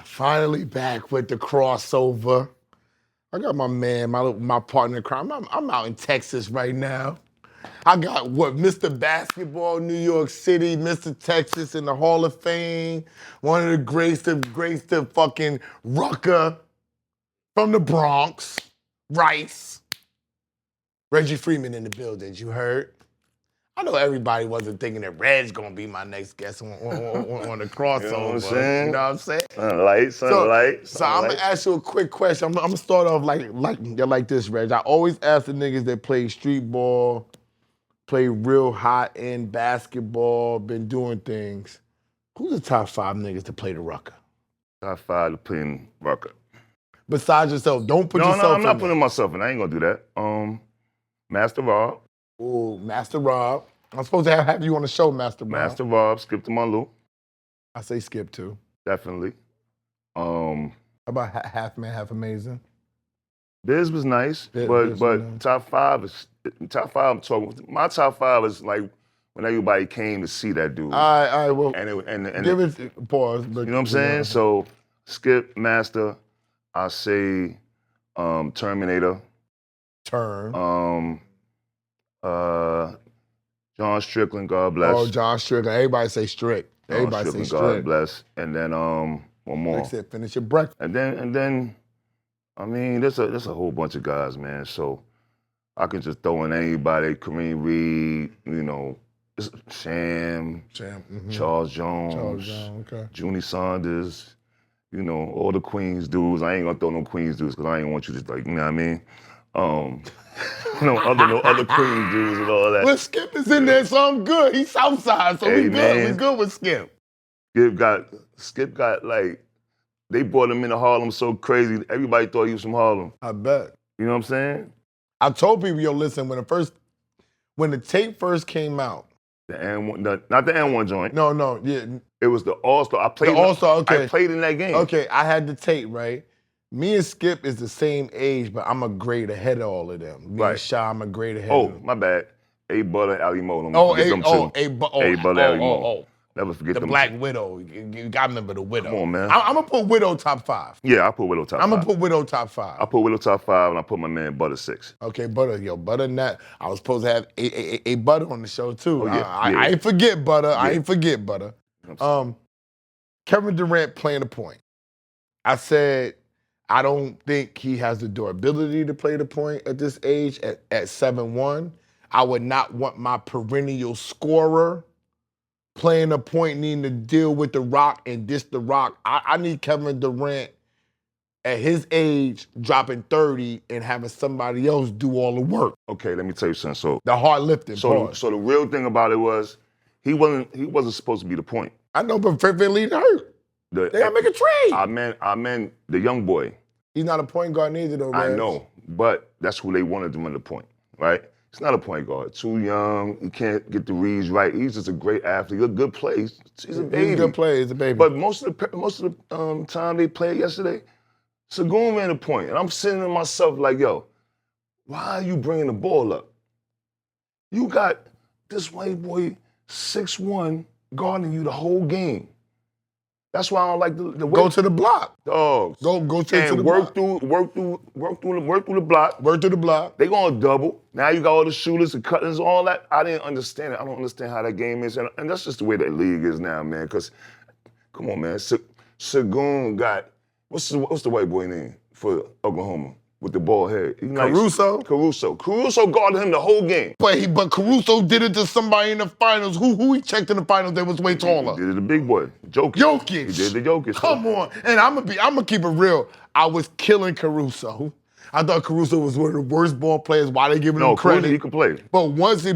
Finally back with the crossover. I got my man, my partner in crime. I'm out in Texas right now. I got Mr. Basketball, New York City, Mr. Texas in the Hall of Fame, one of the greats to fucking Rucker from the Bronx, Rice. Reggie Freeman in the building, you heard? I know everybody wasn't thinking that Reg's gonna be my next guest on the crossover. You know what I'm saying? You know what I'm saying? Sunlight. So I'm gonna ask you a quick question. I'm gonna start off like this, Reg. I always ask the niggas that play street ball, play real hot end basketball, been doing things. Who's the top 5 niggas to play the Rucker? Top 5 to play in Rucker. Besides yourself, don't put yourself in. No, I'm not putting myself in. I ain't gonna do that. Master Rob. Ooh, Master Rob. I'm supposed to have you on the show, Master Rob. Master Rob, Skip to my Lou. I say Skip too. Definitely. How about Half Man, Half Amazing? Biz was nice, Biz but was nice. top 5 I'm talking. My top 5 is like when everybody came to see that dude. All right, well, and give it pause. You know what I'm saying? So Skip, Master, I say Terminator. John Strickland, God bless. Oh, John Strickland. Everybody say Strick. Everybody say Strick. God bless. And then one more. Like I said, finish your breakfast. And then, I mean, there's a whole bunch of guys, man. So I can just throw in anybody. Kareem Reed, you know, Sham, Charles Jones, okay. Junie Saunders, you know, all the Queens dudes. I ain't gonna throw no Queens dudes because I ain't want you to like, you know what I mean? No other Queens dudes and all that. Well, Skip is in there, so I'm good. He's Southside, so we good. Man. We good with Skip. Skip got like, they brought him into Harlem so crazy. Everybody thought he was from Harlem. I bet. You know what I'm saying? I told people, yo, listen, when the tape first came out. The N1, not the N1 joint. No, yeah. It was the All-Star. I played I played in that game. Okay, I had the tape, right? Me and Skip is the same age, but I'm a grade ahead of all of them. Me and Shy, I'm a grade ahead of them. Oh, my bad. A Butter, Ali Mo. A Butter, Ali Mo. Never forget the them. The Black Widow. You gotta remember the Widow. Come on, man. I'm gonna put Widow top 5. Yeah, I put Widow top 5. I'm gonna put Widow top 5. I put Widow top 5, and I put my man Butter 6. Okay, Butter Nat. I was supposed to have a Butter on the show too. Oh, yeah. I ain't forget Butter. Yeah. I ain't forget Butter. Kevin Durant playing the point. I said, I don't think he has the durability to play the point at this age at 7'1". I would not want my perennial scorer playing the point, needing to deal with the rock and dish the rock. I need Kevin Durant at his age dropping 30 and having somebody else do all the work. Okay, let me tell you something. So the hard lifting part. So the real thing about it was he wasn't supposed to be the point. I know, but Fairfield Lee hurt. They gotta make a trade. I meant the young boy. He's not a point guard neither, though, man. I know, but that's who they wanted to run the point, right? He's not a point guard. Too young. He can't get the reads right. He's just a great athlete. A good player. He's a baby. He's a good player. He's a baby. But most of the time they played yesterday, Sagoon ran the point, and I'm sitting to myself like, yo, why are you bringing the ball up? You got this white boy 6'1" guarding you the whole game. That's why I don't like the way. Go to the block. Dogs. Go to the work block. Work through the block. Work through the block. They gonna double. Now you got all the shooters, the cutters, all that. I didn't understand it. I don't understand how that game is. And that's just the way that league is now, man. Because, come on, man. Sagoon got, what's the white boy name for Oklahoma? With the bald head. Caruso? Caruso guarded him the whole game. But Caruso did it to somebody in the finals. Who he checked in the finals that was way taller? He did it to the big boy, Jokic. He did the Jokic. Come on. And I'm gonna keep it real. I was killing Caruso. I thought Caruso was one of the worst ball players. Why they giving him credit? He could play. But once he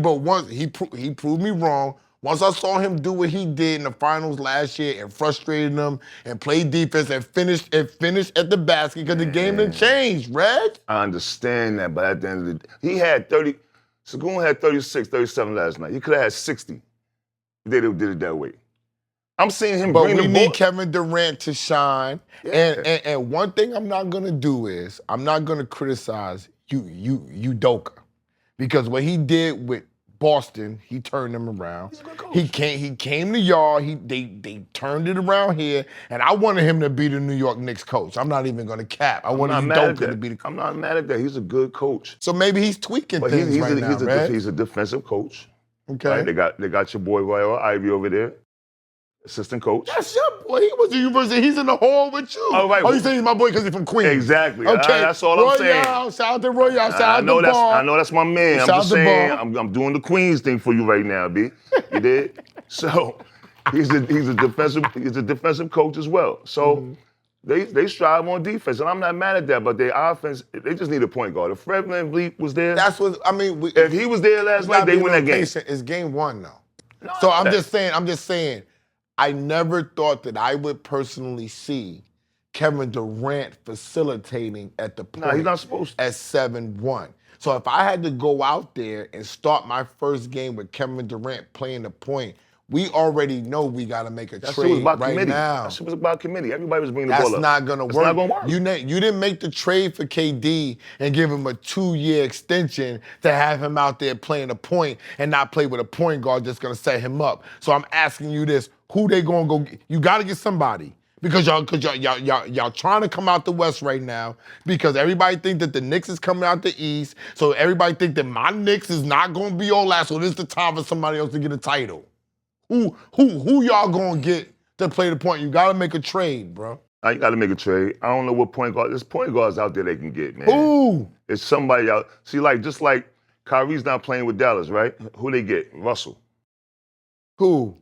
proved me wrong. Once I saw him do what he did in the finals last year and frustrated them and played defense and finished at the basket because the game didn't change, Reg. I understand that, but at the end of the day, he had 30. Sagoon had 36, 37 last night. He could have had 60. They did it that way. I'm seeing him bring the ball. But we need Kevin Durant to shine. Yeah. And one thing I'm not gonna do is I'm not gonna criticize Udoka. Because what he did with Boston, he turned them around. He's a good coach. He came to y'all. They turned it around here, and I wanted him to be the New York Knicks coach. I'm not even gonna cap. I wanted Udoka to be the coach. I'm not mad at that. He's a good coach. So maybe he's tweaking things now, he's a defensive coach. Okay. Right? They got your boy Royal Ivy over there, assistant coach. That's your boy. He was at the university. He's in the hall with you. Oh, right. Oh, you saying he's my boy because he's from Queens? Exactly. Okay. That's all I'm saying. Shout out to Royale. Shout out to Ball. I know that's my man. I'm just saying. I'm doing the Queens thing for you right now, B. You did? So he's a defensive coach as well. So they strive on defense, and I'm not mad at that. But their offense, they just need a point guard. If Fred VanVleet was there, That's what I mean. if he was there last night, they win that game. It's game one though. No, So I'm just saying, I never thought that I would personally see Kevin Durant facilitating at the point he's not supposed to. at 7-1. So if I had to go out there and start my first game with Kevin Durant playing the point, we already know we got to make a trade right now. That shit was about committee. Everybody was bringing the ball up. That's not going to work. Not gonna work. You didn't make the trade for KD and give him a 2-year extension to have him out there playing a point and not play with a point guard that's going to set him up. So I'm asking you this, who they going to go get? You got to get somebody. Because y'all trying to come out the West right now because everybody think that the Knicks is coming out the East. So everybody think that my Knicks is not going to be all that. So this is the time for somebody else to get a title. Who y'all gonna get to play the point? You gotta make a trade, bro. You gotta make a trade. I don't know what point guard. There's point guards out there they can get, man. Who? It's somebody out. See, just like Kyrie's not playing with Dallas, right? Who they get? Russell. Who?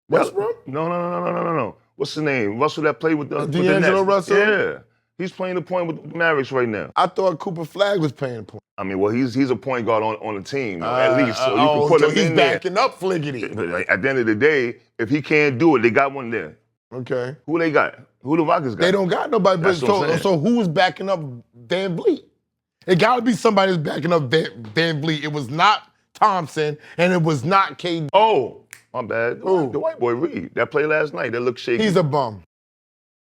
Westbrook? No. What's his name? Russell that played with the D'Angelo Nets. Russell? Yeah. He's playing the point with the Mavericks right now. I thought Cooper Flag was playing the point. I mean, well, he's a point guard on the team, though, at least. So you can put him in there. He's backing up Fliggity. But at the end of the day, if he can't do it, they got one there. Okay. Who they got? Who the Rockets got? They don't got nobody. But so who's backing up Van Vliet? It got to be somebody that's backing up Van Vliet. It was not Thompson, and it was not KD. Oh, my bad. Who? The white boy Reed that played last night. That looked shaky. He's a bum.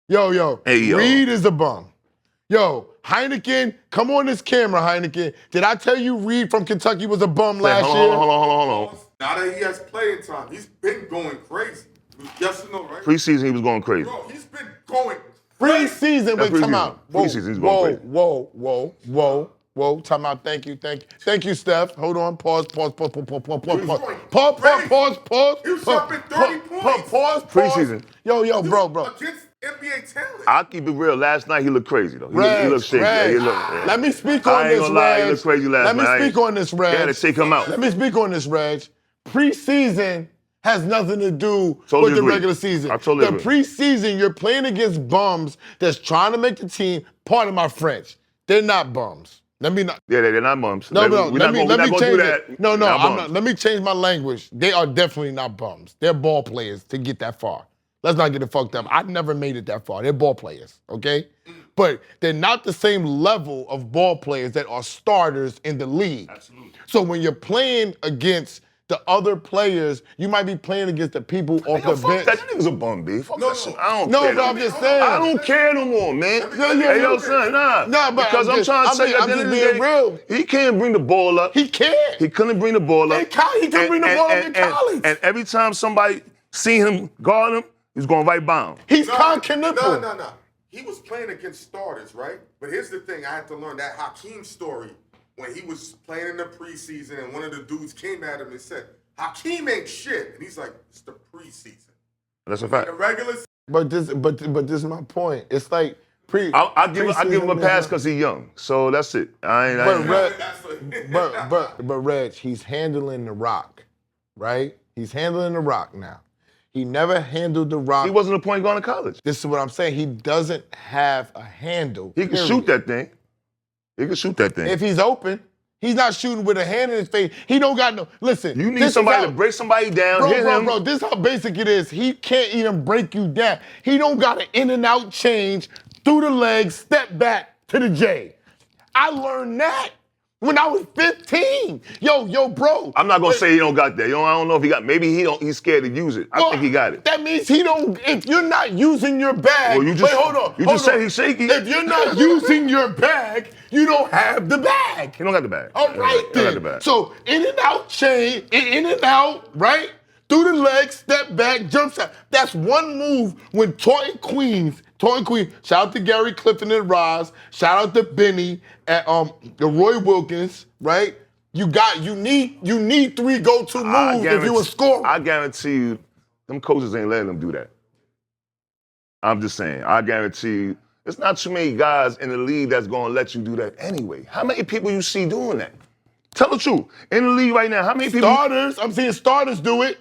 Yo. Hey, yo. Reed is a bum. Yo, Heineken, come on this camera, Heineken. Did I tell you Reed from Kentucky was a bum last year? Hold on. Now that he has playing time, he's been going crazy. Yes or no, right? Preseason, he was going crazy. Bro, he's been going crazy. Preseason, wait, time out. Preseason, he's going crazy. Whoa, time out. Thank you, Steph. Hold on, pause. He was dropping 30 points. Pause. Preseason. Yo, bro. Against NBA talent. I'll keep it real. Last night, he looked crazy, though. He looked shaky. Reg. Yeah. Let me speak on this, I ain't gonna lie, Reg. he looked crazy last night. Let me speak on this, Reg. They had to take him out. Let me speak on this, Reg. Preseason has nothing to do with the regular season. I totally the agree. preseason, you're playing against bums that's trying to make the team. Pardon my French. They're not bums. Let me not. Yeah, they're not bums. No. Let me change it. No, I'm not. Let me change my language. They are definitely not bums. They're ball players to get that far. Let's not get it fucked up. I never made it that far. They're ball players, okay? But they're not the same level of ball players that are starters in the league. Absolutely. So when you're playing against the other players, you might be playing against the people off the bench. That nigga's a bum, B. Fuck that shit. I don't No, care. but I'm just saying. I don't care no more, man. Hey, yo, son, nah. Nah, but because I'm trying to say, at the end of the day, real. he can't bring the ball up. He can't. He couldn't bring the ball up. He couldn't bring the ball up in college. And every time somebody seen him guard him, he's going right by him. He's conconnipple. No. He was playing against starters, right? But here's the thing. I had to learn that Hakeem story when he was playing in the preseason and one of the dudes came at him and said, Hakeem ain't shit. And he's like, it's the preseason. That's a fact. The regular season. But this is my point. It's like I give him a pass because he's young. So that's it. But Reg, he's handling the rock, right? He's handling the rock now. He never handled the rock. He wasn't a point guard in college. This is what I'm saying. He doesn't have a handle. He can shoot that thing. If he's open. He's not shooting with a hand in his face. He don't got no. Listen. You need somebody to break somebody down, hit him. Bro, this is how basic it is. He can't even break you down. He don't got an in and out change through the legs, step back to the J. I learned that When I was 15. Yo, bro. I'm not gonna say he don't got that. I don't know if he got. Maybe he don't. He's scared to use it. I think he got it. That means he don't. If you're not using your bag, Well, you just, wait, hold on. You just said he's shaky. If you're not using your bag, you don't have the bag. He don't got the bag. All right then. Got the bag. So in and out chain, in and out, right? Through the legs, step back, jump shot. That's one move when Toy Queens, shout out to Gary Clifton and Roz, shout out to Benny and the Roy Wilkins, right? You need 3 go-to moves if you a scorer. I guarantee you, them coaches ain't letting them do that. I'm just saying, I guarantee you, there's not too many guys in the league that's gonna let you do that anyway. How many people you see doing that? Tell the truth. In the league right now, how many people? Starters, I'm seeing starters do it.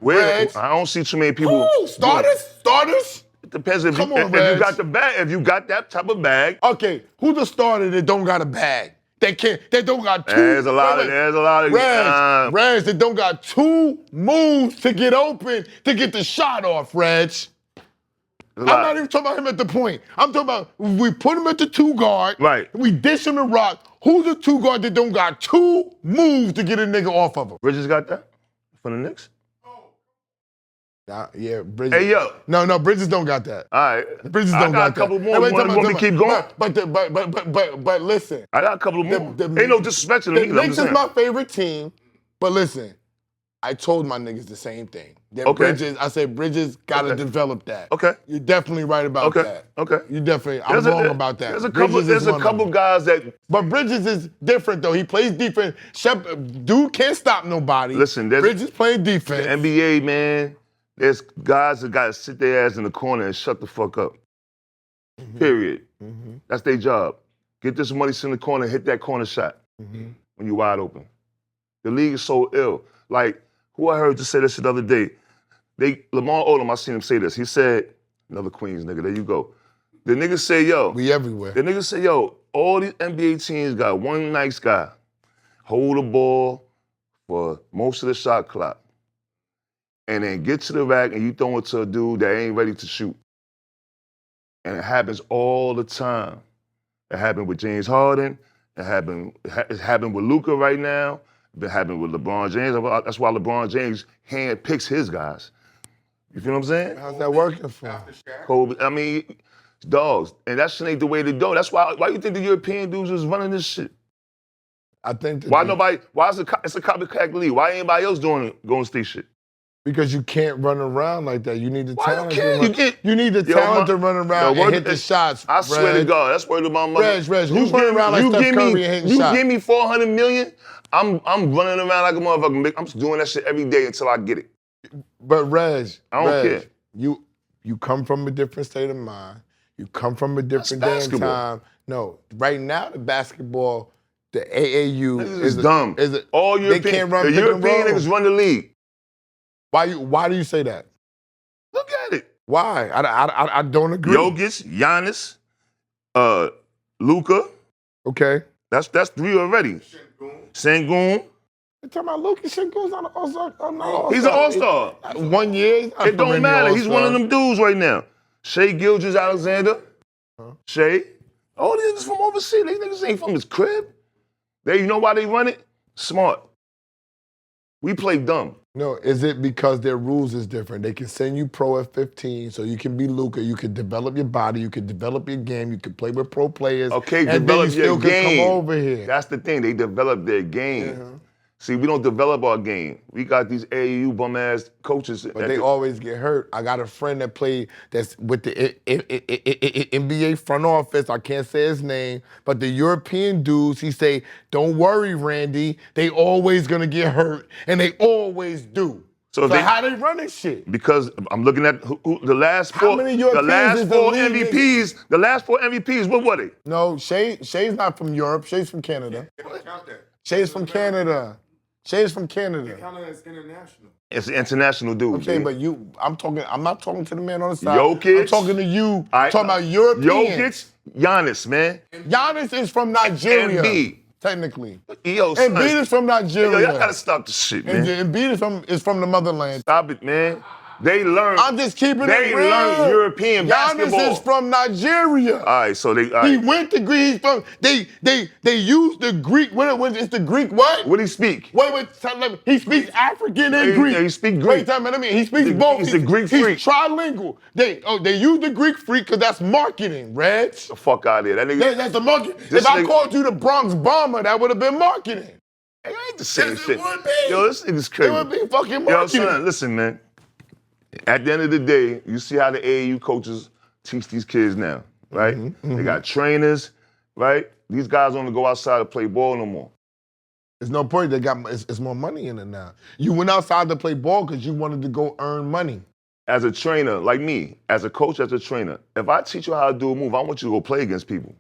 Where? I don't see too many people. Ooh, starters? It depends if you got the bag, if you got that type of bag. Okay, who's the starter that don't got a bag? They don't got 2. There's a lot of Reg, they don't got 2 moves to get open to get the shot off, Reg. I'm not even talking about him at the point. I'm talking about we put him at the 2 guard. Right. We dish him the rock. Who's the 2 guard that don't got 2 moves to get a nigga off of him? Bridges got that for the Knicks? Yeah, Bridges. Hey, yo. No, Bridges don't got that. All right. Bridges don't got that. I got a couple more. You want me to keep going? But listen. I got a couple more. Ain't no disrespect to the Knicks. The Knicks is my favorite team, but listen, I told my niggas the same thing. I said Bridges got to develop that. Okay. You're definitely right about that. Okay. I'm wrong about that. There's a couple guys that. But Bridges is different though. He plays defense. Dude can't stop nobody. Listen, Bridges playing defense. The NBA, man, there's guys that got to sit their ass in the corner and shut the fuck up. Mm-hmm. Period. Mm-hmm. That's their job. Get this money, sit in the corner, hit that corner shot when you're wide open. The league is so ill. Like, who I heard just say this the other day, Lamar Odom, I seen him say this. He said, another Queens nigga, there you go. The nigga say, yo. We everywhere. The nigga say, yo, all these NBA teams got one nice guy. Hold the ball for most of the shot clock. And then get to the rack and you throw it to a dude that ain't ready to shoot. And it happens all the time. It happened with James Harden. It happened with Luka right now. It happened with LeBron James. That's why LeBron James hand picks his guys. You feel what I'm saying? How's that working for him? Kobe, I mean, dogs. And that shit ain't the way to go. That's why you think the European dudes is running this shit? I think why it's a copycat league? Why ain't anybody else doing Golden State shit? Because you can't run around like that. You need the talent. You need the talent to run around and hit the shots. I swear to God, that's word of my mother. Reg, who's running around like Steph Curry and hitting shots? You give me $400 million, I'm running around like a motherfucker. I'm doing that shit every day until I get it. But Reg, I don't care. You come from a different state of mind. You come from a different day and time. No, right now the basketball, the AAU is dumb. All European, they can't run the European niggas run the league. Why do you say that? Look at it. Why? I don't agree. Jokic, Giannis, Luka. Okay. That's 3 already. Sengun. You're talking about Luka Sengun's on the All-Star. He's an All-Star. 1 year. It don't matter. He's one of them dudes right now. Shea Gilgeous-Alexander. Shea. All these niggas from overseas. These niggas ain't from his crib. You know why they run it? Smart. We play dumb. No, is it because their rules is different? They can send you pro at 15, so you can be Luka. You can develop your body. You can develop your game. You can play with pro players. Okay, and develop then you your still game. Can come over here. That's the thing. They develop their game. See, we don't develop our game. We got these AAU bum-ass coaches. But they always get hurt. I got a friend that's with the NBA front office. I can't say his name. But the European dudes, he say, don't worry, Randy. They always going to get hurt. And they always do. So how they run this shit? Because I'm looking at the last 4 MVPs. The last 4 MVPs, what were they? No, Shea's not from Europe. Shea's from Canada. Shea's from Canada. Shay's from Canada. Canada is international. It's an international dude. Okay, dude. but I'm not talking to the man on the side. Jokic. I'm talking to you. Talking about Europeans. Jokic, Giannis, man. Giannis is from Nigeria. Embiid. Technically. Embiid is from Nigeria. Yo, y'all gotta stop this shit, man. Embiid is from the motherland. Stop it, man. They learned. I'm just keeping it real. They learned European basketball. Giannis is from Nigeria. All right, so they. He went to Greek. He's from. They used the Greek. It's the Greek what? What do he speak? Wait. He speaks African and Greek. He speaks Greek. Wait, tell me. He speaks both. He's a Greek freak. He's trilingual. They use the Greek freak because that's marketing, Reg. The fuck out of here. That nigga. That's the marketing. If I called you the Bronx Bomber, that would have been marketing. It ain't the same shit. It would be. Yo, this nigga's crazy. It would be fucking marketing. Yo, son, listen, man. At the end of the day, you see how the AAU coaches teach these kids now, right? They got trainers, right? These guys don't go outside to play ball no more. There's no point. It's more money in it now. You went outside to play ball because you wanted to go earn money. As a trainer, like me, as a coach, as a trainer, if I teach you how to do a move, I want you to go play against people.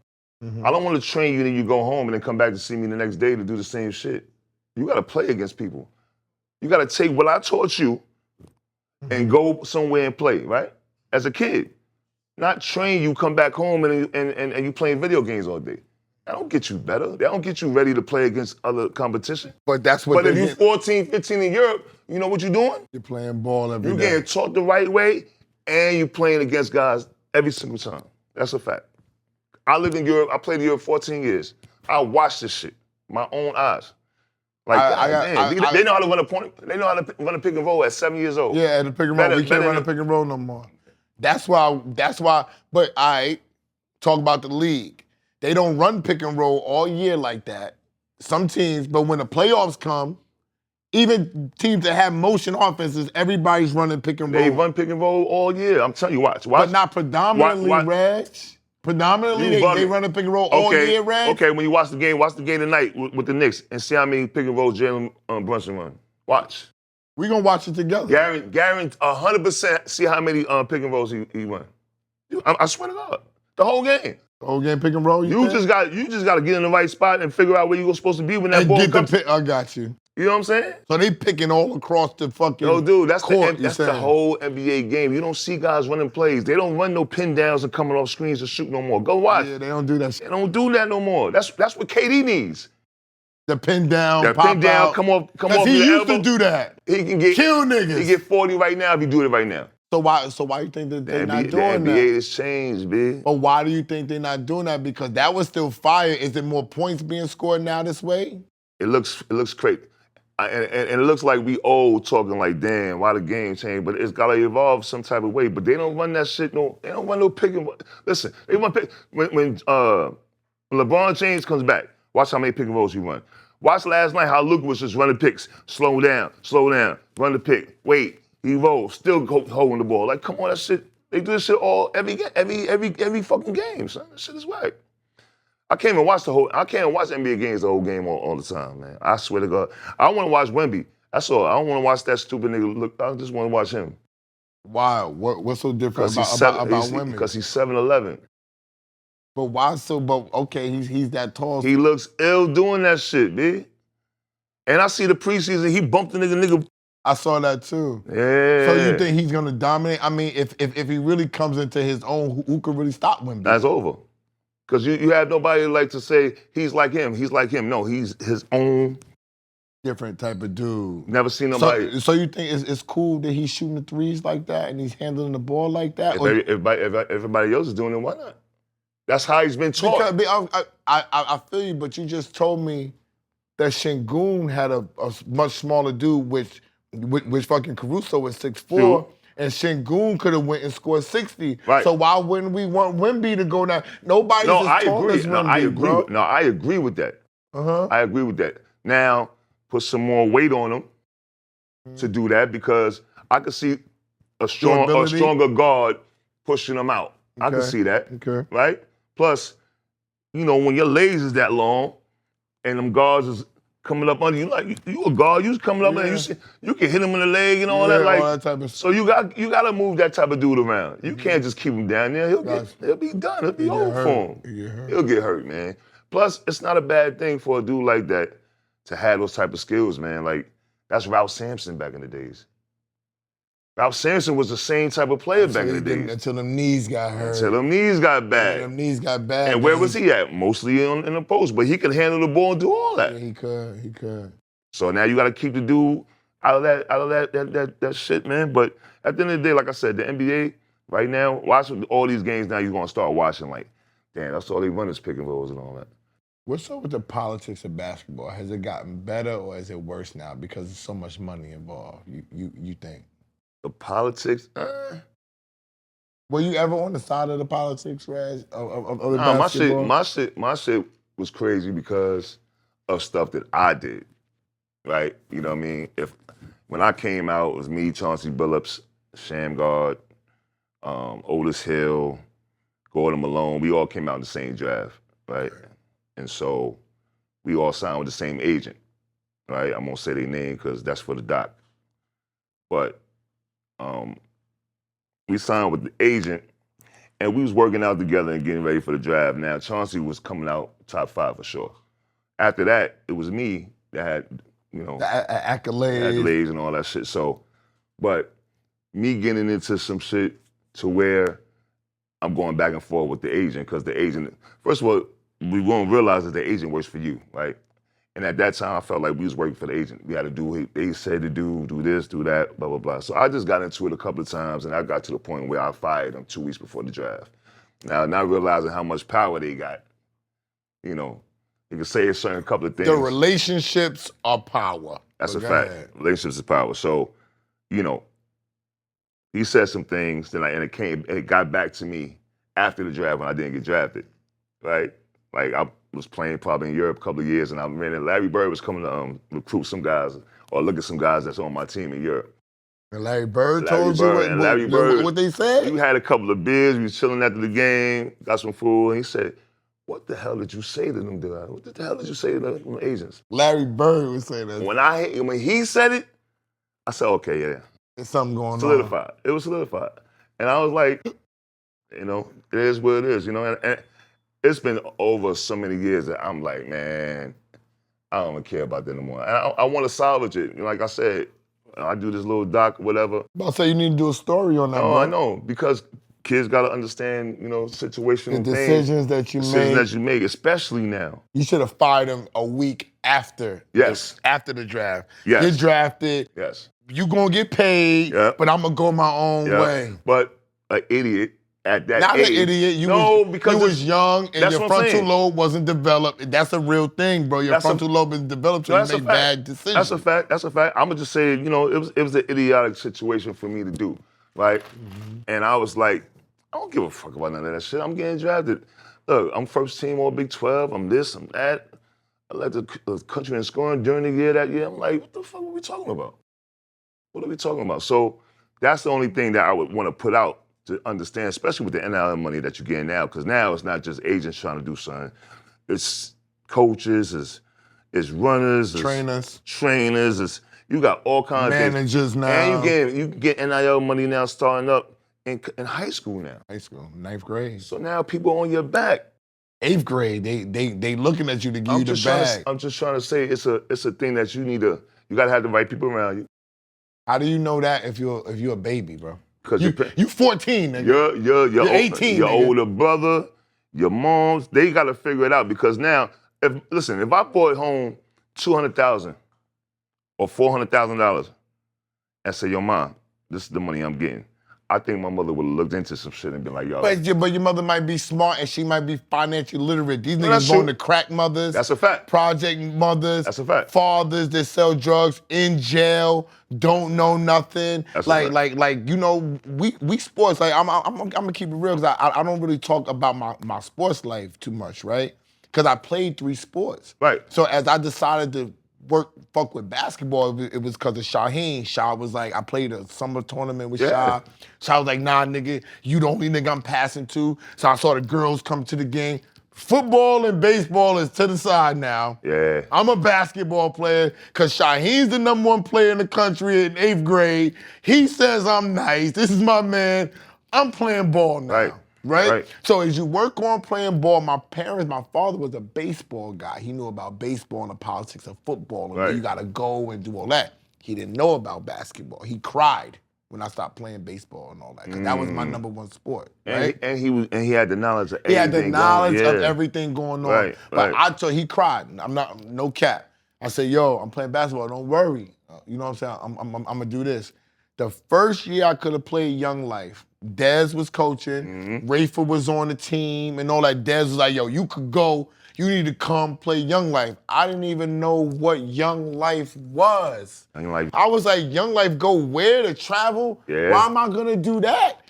I don't want to train you and then you go home and then come back to see me the next day to do the same shit. You got to play against people. You got to take what I taught you and go somewhere and play, right? As a kid. Not train you, come back home and you playing video games all day. That don't get you better. That don't get you ready to play against other competition. But that's what. But if you're 14, 15 in Europe, you know what you're doing? You're playing ball every day. You're getting taught the right way and you're playing against guys every single time. That's a fact. I lived in Europe. I played in Europe 14 years. I watched this shit. My own eyes. Like, they know how to run a point. They know how to run a pick and roll at 7 years old. Yeah, at the pick and roll. We can't run a pick and roll no more. That's why. But I talk about the league. They don't run pick and roll all year like that. Some teams, but when the playoffs come, even teams that have motion offenses, everybody's running pick and roll. They run pick and roll all year. I'm telling you, watch. But not predominantly, Reg. Predominantly, they run a pick and roll all year, Reg. Okay, when you watch the game tonight with the Knicks and see how many pick and rolls Jalen Brunson run. Watch. We're going to watch it together. Guarantee 100% see how many pick and rolls he run. I swear to God. The whole game. The whole game pick and roll, you just got to get in the right spot and figure out where you're supposed to be when that ball comes. I got you. You know what I'm saying? So they picking all across the fucking that's court, the whole NBA game. You don't see guys running plays. They don't run no pin downs and coming off screens to shoot no more. Go watch. Yeah, they don't do that shit. They don't do that no more. That's what KD needs. The pin down, come off your elbow. Because he used to do that. He can get kill niggas. He get 40 right now if he do it right now. So why you think that they're not doing that? The NBA has changed, B. But why do you think they're not doing that? Because that was still fire. Is it more points being scored now this way? It looks great. And it looks like we old talking like, damn, why the game changed? But it's got to evolve some type of way. But they don't run that shit. They don't run no pick and roll. Listen, they run pick. When LeBron James comes back, watch how many pick and rolls he run. Watch last night how Luka was just running picks. Slow down, run the pick. Wait, he rolls, still holding the ball. Like, come on, that shit. They do this shit every fucking game, son. That shit is whack. I can't watch NBA games the whole game all the time, man. I swear to God. I want to watch Wemby. That's all. I don't want to watch that stupid nigga look. I just want to watch him. Why? What's so different about Wemby? Because he's 7'11". But why so? But okay, he's that tall. He looks ill doing that shit, B. And I see the preseason, he bumped the nigga. I saw that too. Yeah. So you think he's gonna dominate? I mean, if he really comes into his own, who could really stop Wemby? That's over. Because you have nobody like to say, he's like him. No, he's his own. Different type of dude. Never seen nobody. So you think it's cool that he's shooting the threes like that and he's handling the ball like that? If everybody else is doing it, why not? That's how he's been taught. Because I feel you, but you just told me that Şengün had a much smaller dude, which fucking Caruso is 6'4", True. and Şengün could have went and scored 60. Right. So why wouldn't we want Wemby to go now? Nobody's as tall as Wemby, I agree with that. Uh-huh. I agree with that. Now, put some more weight on him to do that because I could see a stronger guard pushing him out. Okay. I can see that. Okay. Right? Plus, when your legs is that long and them guards is coming up under you, like you a guard, you was coming up and you can hit him in the leg and all that. Like, all that type of so you got to move that type of dude around. You can't just keep him down there. He'll be done. It'll be over for him. He'll get hurt, man. Plus, it's not a bad thing for a dude like that to have those type of skills, man. Like, that's Ralph Sampson back in the days. Ralph Sampson was the same type of player back in the days. Until them knees got hurt. Until them knees got bad. Them knees got bad. And where was he at? Mostly in the post. But he could handle the ball and do all that. Yeah, he could. So now you got to keep the dude out of that shit, man. But at the end of the day, like I said, the NBA right now, watching all these games now, you're gonna start watching like, damn, that's all they run is pick and rolls and all that. What's up with the politics of basketball? Has it gotten better or is it worse now because there's so much money involved? You think? The politics, Were you ever on the side of the politics, Reg, of the nah, basketball? my shit was crazy because of stuff that I did, right? You know what I mean? When I came out, it was me, Chauncey Billups, Shamgard, Otis Hill, Gordon Malone. We all came out in the same draft, right? And so we all signed with the same agent, right? I'm gonna say their name because that's for the doc. But we signed with the agent, and we was working out together and getting ready for the draft. Now, Chauncey was coming out top 5 for sure. After that, it was me that had, you know, The accolades. accolades and all that shit. So, but me getting into some shit to where I'm going back and forth with the agent because the agent, first of all, we won't realize that the agent works for you, right? And at that time, I felt like we was working for the agent. We had to do what they said to do this, do that, blah, blah, blah. So I just got into it a couple of times, and I got to the point where I fired them 2 weeks before the draft. Now, not realizing how much power they got, you know, you can say a certain couple of things. The relationships are power. That's a Go fact. ahead. Relationships is power. So, you know, he said some things, and it got back to me after the draft when I didn't get drafted, right? Like I was playing probably in Europe a couple of years, and I ran in. Larry Bird was coming to recruit some guys or look at some guys that's on my team in Europe. And Larry Bird Larry told Bird, you and Larry Bird, what they said? We had a couple of beers. We was chilling after the game, got some food, and he said, "What the hell did you say to them, dude? What the hell did you say to them agents?" Larry Bird was saying that. When he said it, I said, "Okay, yeah." There's something going Solidified. It was solidified. And I was like, you know, it is what it is, you know. And it's been over so many years that I'm like, man, I don't even care about that anymore. And I want to salvage it. You know, like I said, I do this little doc, whatever. I'll say you need to do a story on that, No, bro. I know, because kids got to understand, you know, situational The decisions that you decisions made. that you make, especially now. You should have fired him a week after. Yes. After the draft. Yes. Get drafted. Yes. You gonna get paid, Yep. but I'm gonna go my own Yeah. way. But an idiot at that Not age. an idiot. You because was young and that's your what I'm frontal saying. lobe wasn't developed. That's a real thing, bro. Your That's frontal lobe is developed, so That's you a make fact. bad decisions. That's a fact. That's a fact. I'm gonna just say, you know, it was an idiotic situation for me to do, right? And I was like, I don't give a fuck about none of that shit. I'm getting drafted. Look, I'm first team All Big 12. I'm this. I'm that. I led the country in scoring during the year that year. I'm like, what the fuck are we talking about? What are we talking about? So that's the only thing that I would want to put out to understand, especially with the NIL money that you're getting now, because now it's not just agents trying to do something. It's coaches, it's runners, trainers. It's, you got all kinds of managers things. now. And you get NIL money now starting up in high school now. High school, 9th grade. So now people on your back. 8th grade, they looking at you to give you the bag. I'm just trying to say it's a thing that you gotta have the right people around you. How do you know that if you're a baby, bro? Because you 14, nigga. You're 18, your nigga. older brother, your moms, they gotta figure it out because now, if I brought home $200,000 or $400,000 and say, yo, mom, this is the money I'm getting, I think my mother would have looked into some shit and been like, yo. But your mother might be smart and she might be financially literate. These that's niggas born true. to crack mothers. That's a fact. Project mothers. That's a fact. Fathers that sell drugs in jail, don't know nothing. That's a fact. Like you know, we sports. Like I'm gonna keep it real because I don't really talk about my sports life too much, right? Because I played 3 sports. Right. So as I decided to fuck with basketball, it was because of Shaheen. Shah was like, I played a summer tournament with Shah. Shah was like, nah, nigga, you the only nigga I'm passing to. So I saw the girls come to the game. Football and baseball is to the side now. Yeah. I'm a basketball player because Shaheen's the #1 player in the country in 8th grade. He says I'm nice. This is my man. I'm playing ball now. Right? So as you work on playing ball, my father was a baseball guy. He knew about baseball and the politics of football and where you gotta go and do all that. He didn't know about basketball. He cried when I stopped playing baseball and all that, because that was my #1 sport, right? And he had the knowledge of everything. He had the knowledge going, of everything going on. Right. But he cried. I'm not, no cap. I said, yo, I'm playing basketball. Don't worry. You know what I'm saying? I'm gonna do this. The first year I could have played Young Life, Dez was coaching, Rafa was on the team, and all that. Dez was like, yo, you could go. You need to come play Young Life. I didn't even know what Young Life was. Young Life. I was like, Young Life go where to travel? Yeah. Why am I gonna do that?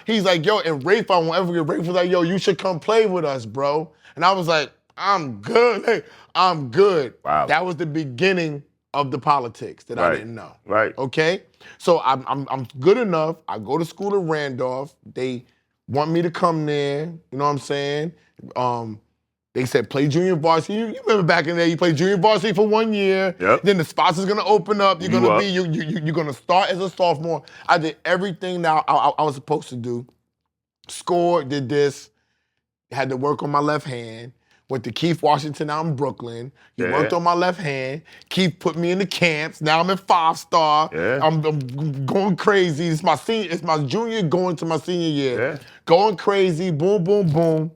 He's like, yo, and Rafa, I won't ever get Rafa was like, yo, you should come play with us, bro. And I was like, I'm good. Hey, I'm good. Wow. That was the beginning of the politics that I didn't know. Right. Okay? So I'm good enough. I go to school in Randolph. They want me to come there. You know what I'm saying? They said play junior varsity. You remember back in there, you played junior varsity for 1 year. Yep. Then the spots is gonna open up. You're gonna start as a sophomore. I did everything that I was supposed to do. Scored, did this. Had to work on my left hand. Went to Keith Washington out in Brooklyn. He worked on my left hand. Keith put me in the camps. Now I'm in 5-star. Yeah. I'm going crazy. It's my junior going to my senior year. Yeah. Going crazy, boom, boom, boom.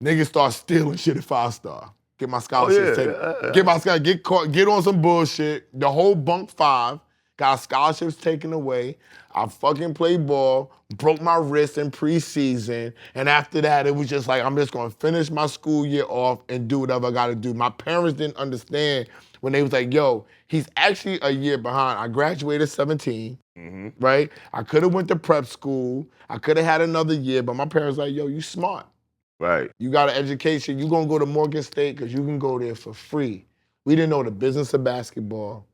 Niggas start stealing shit at 5-star. Get my scholarships taken. Get my scholarship, get caught, get on some bullshit. The whole bunk 5 got scholarships taken away. I fucking played ball, broke my wrist in preseason, and after that, it was just like, I'm just gonna finish my school year off and do whatever I gotta do. My parents didn't understand when they was like, yo, he's actually a year behind. I graduated 17, right? I could have went to prep school. I could have had another year, but my parents like, yo, you smart. Right. You got an education. You gonna go to Morgan State because you can go there for free. We didn't know the business of basketball.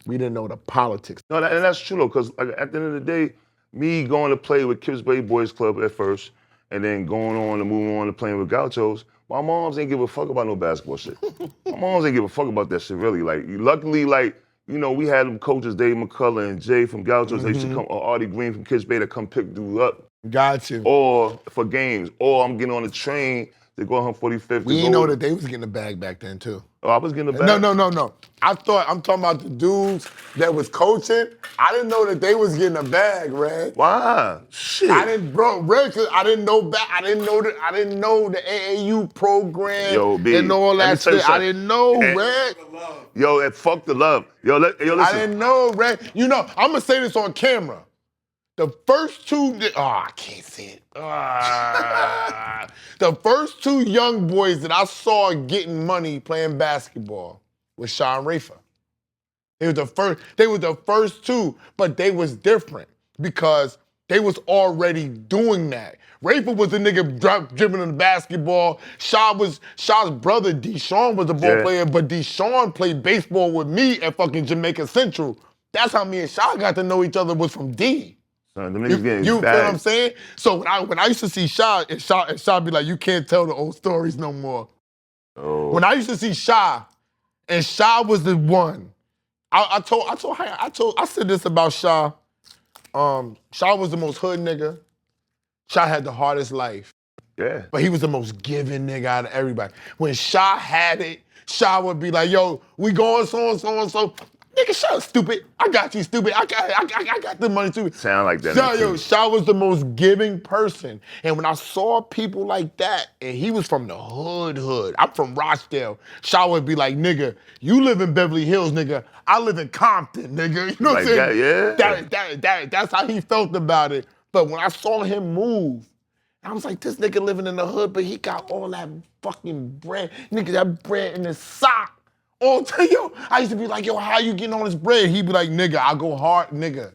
We didn't know the politics. No, and that's true though, because at the end of the day, me going to play with Kips Bay Boys Club at first, and then going on to move on to playing with Gauchos, my moms ain't give a fuck about no basketball shit. My moms ain't give a fuck about that shit really. Like, luckily, like, you know, we had them coaches, Dave McCullough and Jay from Gauchos. They used to come, or Artie Green from Kips Bay to come pick dude up. Got you. Or for games, or I'm getting on the train to go 145th. We didn't know that they was getting a bag back then too. Oh, I was getting a bag? No. I'm talking about the dudes that was coaching. I didn't know that they was getting a bag, Red. Why? Shit. I didn't know the AAU program and all that shit. I didn't know, Red. Yo, fuck the love. Yo, listen. I didn't know, Red. You know, I'm gonna say this on camera. The first two, I can't say it. The first 2 young boys that I saw getting money playing basketball was Sean Rafa. They were the first 2, but they was different because they was already doing that. Rafa was the nigga dribbling the basketball. Shaw's brother, Deshaun, was a ball player, but Deshaun played baseball with me at fucking Jamaica Central. That's how me and Shaw got to know each other, was from D. You feel what I'm saying? So when I used to see Shaw, and Shaw be like, you can't tell the old stories no more. Oh. When I used to see Shaw, and Shaw was the one. I said this about Shaw. Shaw was the most hood nigga. Shaw had the hardest life. Yeah. But he was the most giving nigga out of everybody. When Shaw had it, Shaw would be like, yo, we going so and so and so. Nigga, shut up, stupid. I got you, stupid. I got the money, stupid. Sound like that. Shaw was the most giving person. And when I saw people like that, and he was from the hood. I'm from Rochdale. Shaw would be like, nigga, you live in Beverly Hills, nigga. I live in Compton, nigga. You know what I'm saying? That's how he felt about it. But when I saw him move, I was like, this nigga living in the hood, but he got all that fucking bread. Nigga, that bread in his sock. I used to be like, yo, how you getting all this bread? He'd be like, nigga, I go hard, nigga.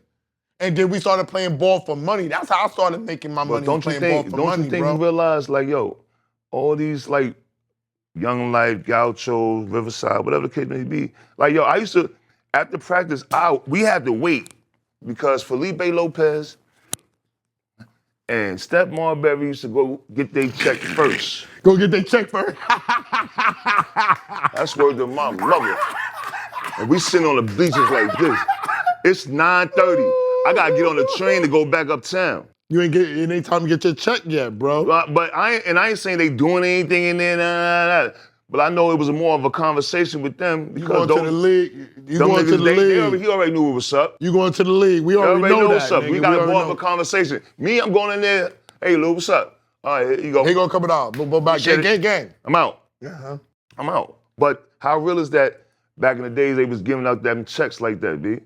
And then we started playing ball for money. That's how I started making my money, playing ball for money, bro. Don't you think you realize, like, yo, all these, like, Young Life, Gaucho, Riverside, whatever the case may be, like, yo, I used to, after practice, we had to wait because Felipe Lopez and Steph Marbury used to go get their check first. Go get their check first? That's word to my mother. And we sitting on the bleachers like this. It's 9:30. I gotta get on the train to go back uptown. You ain't any time to get your check yet, bro. But I ain't saying they doing anything in there, But I know it was more of a conversation with them because you going to the league. You going to the league. He already knew what's up. You going to the league. We already know that, what's up. Nigga. We got more of a conversation. Me, I'm going in there. Hey, Lou, what's up? All right, here you go. He gonna come it out. But back, gang. I'm out. Uh-huh. I'm out. But how real is that Back in the days, they was giving out them checks like that, B.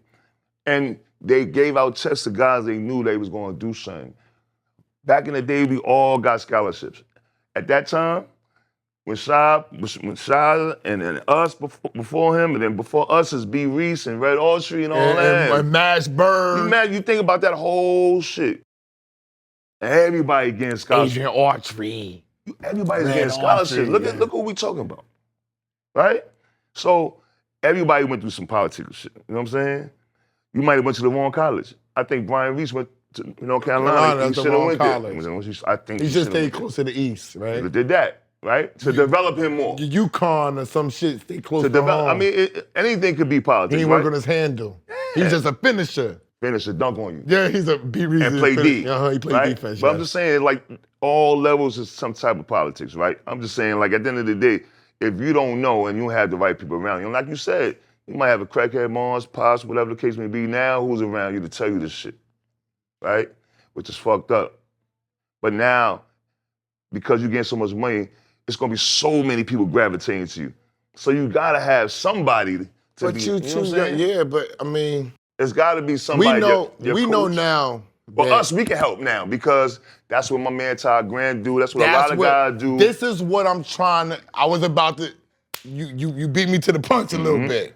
And they gave out checks to guys they knew they was going to do something. Back in the day, we all got scholarships. At that time, when Shy and then us before him, and then before us is B. Reese and Red Autry and all that. And Mash Bird. You think about that whole shit. And everybody getting scholarships. Adrian Autry. Everybody's Red getting scholarships. Autry, Look what we talking about. Right? So everybody went through some political shit. You know what I'm saying? You might have went to the wrong college. I think Brian Reese went to North Carolina. He should have went there. I think he just stayed close to the east, right? He did that, right? To develop him more. UConn or some shit, stay close to develop. home. I mean, anything could be politics. He ain't right? work on his handle. Yeah. He's just a finisher. Finisher, dunk on you. Yeah, he's a B reason. And play D. He played right? defense. But I'm just saying, like, all levels is some type of politics, right? I'm just saying, like, at the end of the day, if you don't know and you have the right people around you, and like you said, you might have a crackhead moms, pops, whatever the case may be now, who's around you to tell you this shit, right? Which is fucked up. But now, because you get so much money, it's gonna be so many people gravitating to you. So you gotta have somebody to be, you know what I'm saying? Yeah, but I mean, it's gotta be somebody. We know now. Well, us, we can help now because that's what my man Todd Grant do. That's what a lot of guys do. This is what I'm trying to, I was about to, you beat me to the punch a little bit.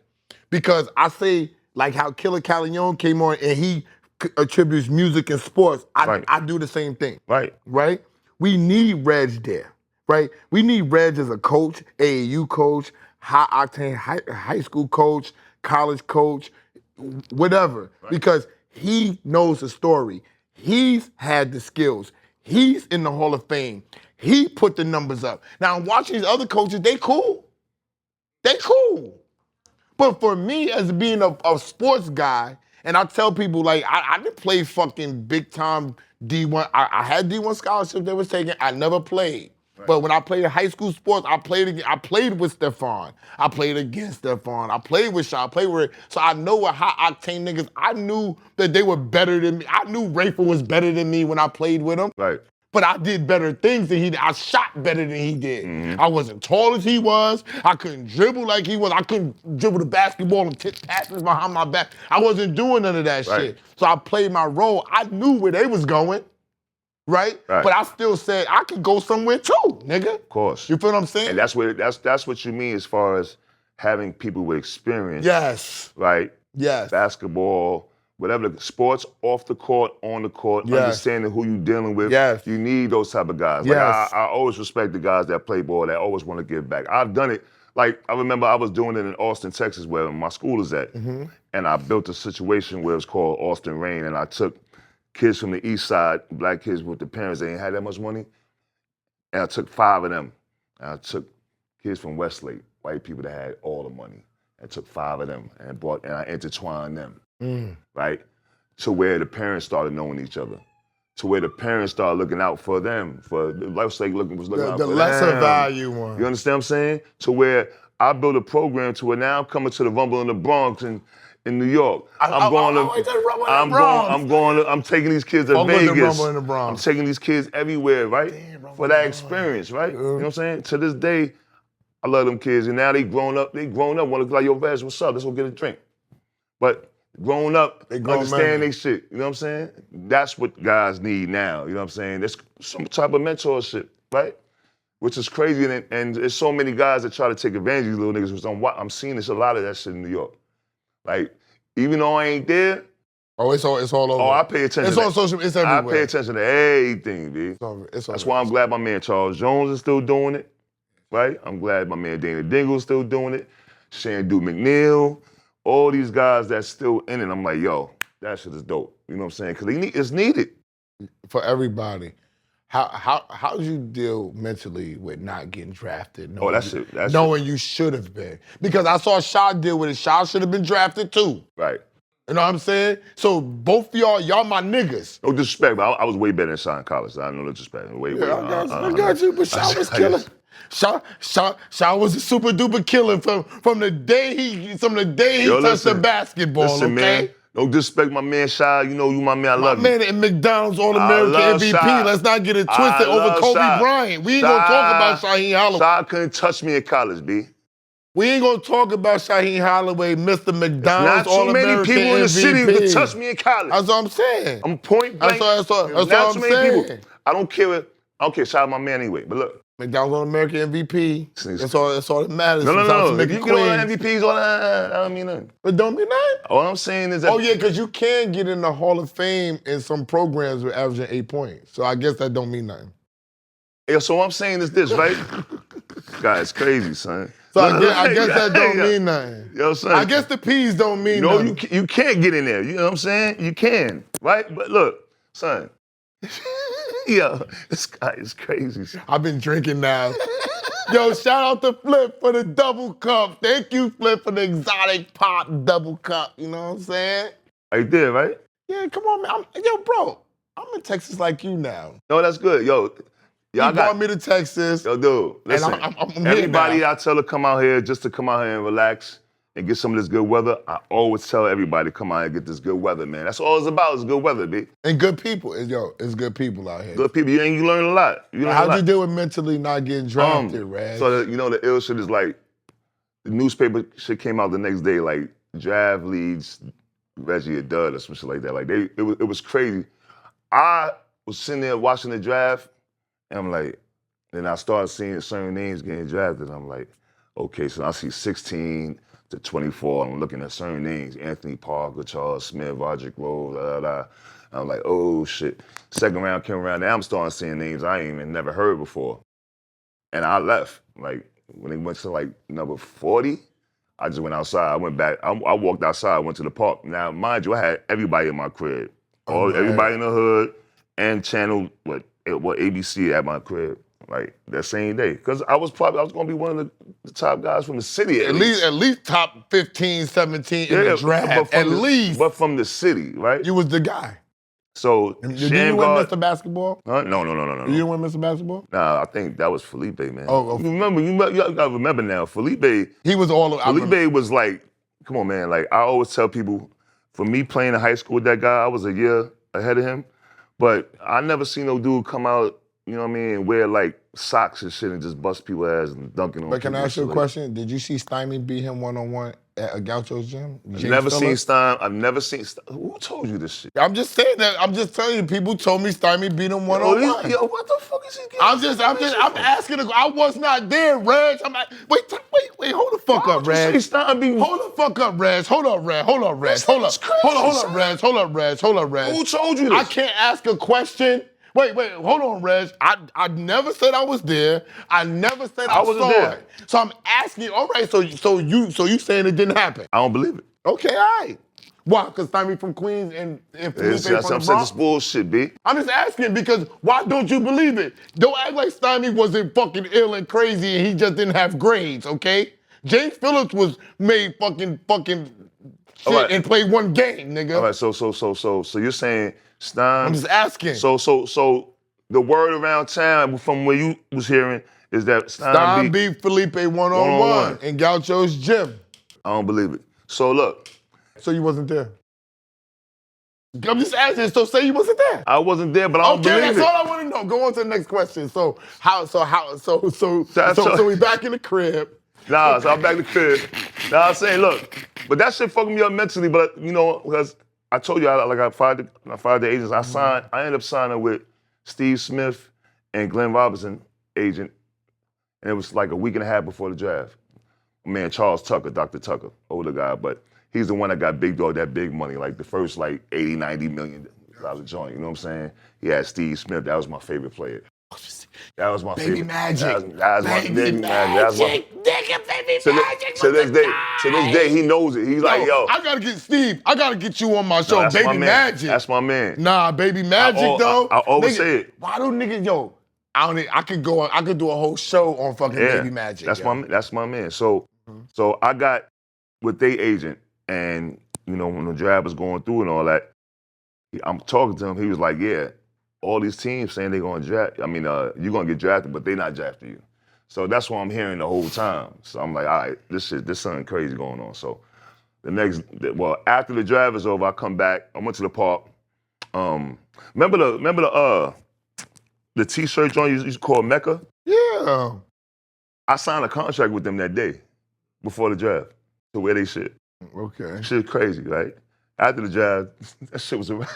Because I say, like how Killer Callion came on and he attributes music and sports, I do the same thing. Right. Right? We need Reg there, right? We need Reg as a coach, AAU coach, high-octane high school coach, college coach, whatever. Right. Because he knows the story. He's had the skills. He's in the Hall of Fame. He put the numbers up. Now, I'm watching these other coaches, they cool. They cool. But for me, as being a sports guy, and I tell people, like, I didn't play fucking big-time D1. I had D1 scholarships they was taking. I never played. Right. But when I played high school sports, I played with Stephon. I played against Stephon. I played with Shaw. I played with So I know what high-octane niggas. I knew that they were better than me. I knew Rafer was better than me when I played with him. Right. But I did better things than he did. I shot better than he did. Mm-hmm. I wasn't tall as he was. I couldn't dribble like he was. I couldn't dribble the basketball and tip passes behind my back. I wasn't doing none of that shit. So I played my role. I knew where they was going, right? But I still said, I could go somewhere too, nigga. Of course. You feel what I'm saying? And that's what you mean as far as having people with experience. Yes. Right? Yes. Basketball, whatever, the sports, off the court, on the court, understanding who you're dealing with. Yes. You need those type of guys. Yes. Like I always respect the guys that play ball, that always want to give back. I've done it. Like, I remember I was doing it in Austin, Texas, where my school is at. Mm-hmm. And I built a situation where it was called Austin Rain, and I took kids from the east side, black kids with the parents, they ain't had that much money, and I took 5 of them. And I took kids from Westlake, white people that had all the money, and took 5 of them and I intertwined them. Right? To where the parents started knowing each other. To where the parents started looking out for them. For Westlake was looking out for them. The lesser value one. You understand what I'm saying? To where I built a program to where now I'm coming to the Rumble in the Bronx in New York. I'm taking these kids to Vegas. I'm taking these kids everywhere, right? For that experience, right? You know what I'm saying? To this day, I love them kids, and now they grown up, want to look like, yo, Vaz, what's up? Let's go get a drink. But grown up, they understand their shit. You know what I'm saying? That's what guys need now. You know what I'm saying? There's some type of mentorship, right? Which is crazy, and there's so many guys that try to take advantage of these little niggas. Which I'm seeing a lot of that shit in New York. Like, even though I ain't there. Oh, it's all over. Oh, I pay attention. It's on social. It's everywhere. I pay attention to everything, B. That's why I'm glad my man Charles Jones is still doing it, right? I'm glad my man Dana Dingle's still doing it. Shandu McNeil. All these guys that's still in it, I'm like, yo, that shit is dope. You know what I'm saying? Because it's needed. For everybody. How did you deal mentally with not getting drafted? Knowing you should have been. Because I saw Shaw deal with it. Shaw should have been drafted too. Right. You know what I'm saying? So both of y'all my niggas. No disrespect, but I was way better than Shaw in college. I know no disrespect. I got you, but Shaw was killing. Shaw was a super duper killer from the day he touched the basketball. Listen, man, don't disrespect my man Shaw. You know you my man. I love you. My man at McDonald's All-American MVP. Shaw. Let's not get it twisted over Kobe Bryant. We ain't gonna talk about Shaheem Holloway. Shaw couldn't touch me in college, B. We ain't gonna talk about Shaheem Holloway, Mr. McDonald's, Not too many All-American people in the city who MVP. could touch me in college. That's what I'm saying. I'm point blank. That's all Not I'm too many saying. people. I don't care. Shout out my man anyway. But look. McDonald's All-American MVP. That's all that matters. No. If you get all the MVPs, all that don't mean nothing. It don't mean nothing? All I'm saying is that. Oh, yeah, because you can get in the Hall of Fame in some programs with averaging 8 points. So I guess that don't mean nothing. Yeah, so what I'm saying is this, right? God, it's crazy, son. So I guess that don't mean nothing. Yo, son. I guess the P's don't mean nothing. You can't get in there. You know what I'm saying? You can, right? But look, son. Yo, this guy is crazy. Son. I've been drinking now. Yo, shout out to Flip for the double cup. Thank you, Flip, for the exotic pop double cup. You know what I'm saying? Right there, right? Yeah, come on, man. Yo, bro, I'm in Texas like you now. No, that's good. Yo, y'all brought me to Texas. Yo, dude, listen. And I'm everybody I tell to come out here just to come out here and relax and get some of this good weather. I always tell everybody to come out here and get this good weather, man. That's all it's about is good weather, B. And good people. It's good people out here. Good people. You learn a lot. How'd you deal with mentally not getting drafted, Reg? So, the ill shit is like, the newspaper shit came out the next day, like, draft leads Reggie a dud or some shit like that. Like, it was crazy. I was sitting there watching the draft, and I'm like, then I started seeing certain names getting drafted. I'm like, okay, so I see 16 to 24. I'm looking at certain names: Anthony Parker, Charles Smith, Roderick Rose, I'm like, oh shit. Second round came around. Now I'm starting seeing names I ain't even never heard before. And I left. Like when they went to like number 40, I just went outside. I went back. I walked outside. I went to the park. Now, mind you, I had everybody in my crib, everybody in the hood, and channel what ABC at my crib. Like that same day, because I was gonna be one of the top guys from the city. At least top 15, 17 in the draft. But from the city, right? You was the guy. So did you win Mr. Basketball? No. You didn't win Mr. Basketball? Nah, I think that was Felipe, man. Oh. You gotta remember now, Felipe. He was all. Felipe was like, come on, man. Like I always tell people, for me playing in high school with that guy, I was a year ahead of him, but I never seen no dude come out. You know what I mean? Wear like socks and shit and just bust people's ass and dunking on. But can I ask you a question? Did you see Stymie beat him one-on-one at a Gaucho's gym? I've never seen Stymie. I've never seen. Who told you this shit? I'm just saying that. I'm just telling you. People told me Stymie beat him one-on-one. Yo, what the fuck is he getting? I'm asking. I was not there, Reg. I'm like, wait. Hold the fuck up, Reg. Hold the fuck up, Reg. Hold up, Reg. Hold up, Reg. Hold up, Reg. Who told you this? I can't ask a question. Wait, hold on, Reg. I never said I was there. I never said I wasn't saw there. It. So I'm asking you, all right, so you saying it didn't happen? I don't believe it. Okay, all right. Why? Because Stymie from Queens and Felipe from the Bronx? That's bullshit, B. I'm just asking because why don't you believe it? Don't act like Stymie wasn't fucking ill and crazy and he just didn't have grades, okay? James Phillips was made fucking shit right. And played one game, nigga. All right, so you're saying Stein. I'm just asking. So the word around town from where you was hearing is that Stein beat Felipe one-on-one in Gaucho's gym. I don't believe it. So look. So you wasn't there? I'm just asking. So say you wasn't there. I wasn't there, but I don't believe it. Okay, that's all I want to know. Go on to the next question. So we back in the crib. Nah, so I'm back in the crib. Nah, I'm saying, look, but that shit fucked me up mentally. But because I told you, I fired the agents. I ended up signing with Steve Smith and Glenn Robinson, agent, and it was like a week and a half before the draft. My man Charles Tucker, Dr. Tucker, older guy, but he's the one that got big dog, that big money, like the first like $80, $90 million joint. You know what I'm saying? He had Steve Smith. That was my favorite player. That was my favorite. Magic. That was my baby magic. Nigga, baby magic. To this day, he knows it. He's like, yo. I gotta get you on my show, no, Baby Magic. That's my man. Nah, Baby Magic though. I always say it. Why do niggas, I could do a whole show on fucking Baby Magic. That's my man. So I got with they agent, and when the draft was going through and all that, I'm talking to him. He was like, yeah. All these teams saying they're going to draft. I mean, you're going to get drafted, but they're not drafting you. So that's what I'm hearing the whole time. So I'm like, all right, there's something crazy going on. So after the draft is over, I come back. I went to the park. Remember the T-shirt joint you used to call Mecca? Yeah. I signed a contract with them that day. before the draft to wear they shit. Okay. Shit crazy, right? After the draft, that shit was around.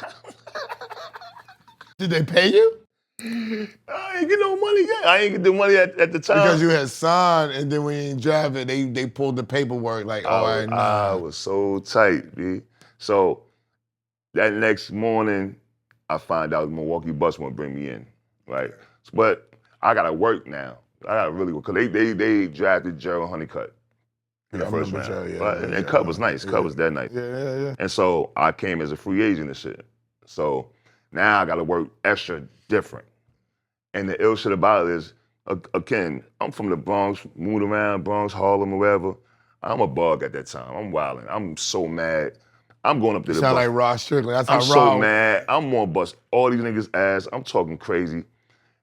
Did they pay you? I ain't get no money yet. I ain't get the money at the time. Because you had signed, and then when you drafted, they pulled the paperwork like, I was so tight, B. So that next morning, I find out the Milwaukee Bucks want to bring me in, right? But I gotta work now. I gotta really work because they drafted Gerald Honeycutt in the first round. And Cut was nice. Cut was that nice. Yeah. And so I came as a free agent and shit. So now I gotta work extra different. And the ill shit about it is, again, I'm from the Bronx, moved around, Bronx, Harlem, or wherever. I'm a bug at that time. I'm wilding. I'm so mad. I'm going up to the Sound bus. like Ross Strickland. That's I'm how so Ross. mad. I'm gonna bust all these niggas' ass. I'm talking crazy.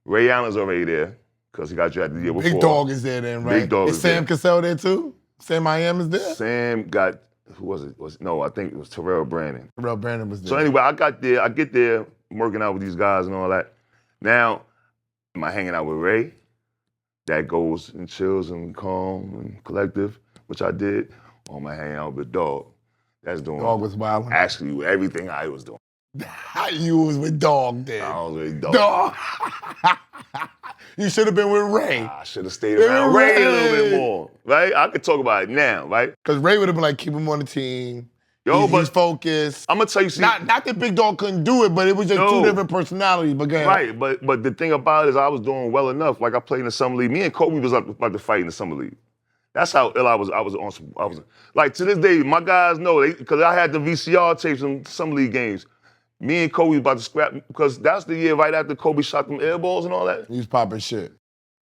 Ray Allen's already there because he got drafted the year before. Big Dog is there then, right? Big Dog is is Sam there. Cassell there too? Sam I Am is there? Sam got, who was it? No, I think it was Terrell Brandon. Terrell Brandon was there. So anyway, I get there, I'm working out with these guys and all that. Now, am I hanging out with Ray? That goes and chills and calm and collective, which I did. Or am I hanging out with Dog? That's doing Dog was wilding. actually everything I was doing. You was with Dog then. I was with Dog. Dog. You should have been with Ray. I should have stayed around Ray a little bit more, right? I could talk about it now, right? Because Ray would have been like, keep him on the team. Yo, He's focused. I'm gonna tell you, see, Not that Big Dog couldn't do it, but it was just two different personalities. But right, but the thing about it is I was doing well enough. Like I played in the summer league. Me and Kobe was about to fight in the summer league. That's how ill I was on some. I was like to this day, my guys know because I had the VCR tapes in summer league games. Me and Kobe was about to scrap because that's the year right after Kobe shot them air balls and all that. He was popping shit.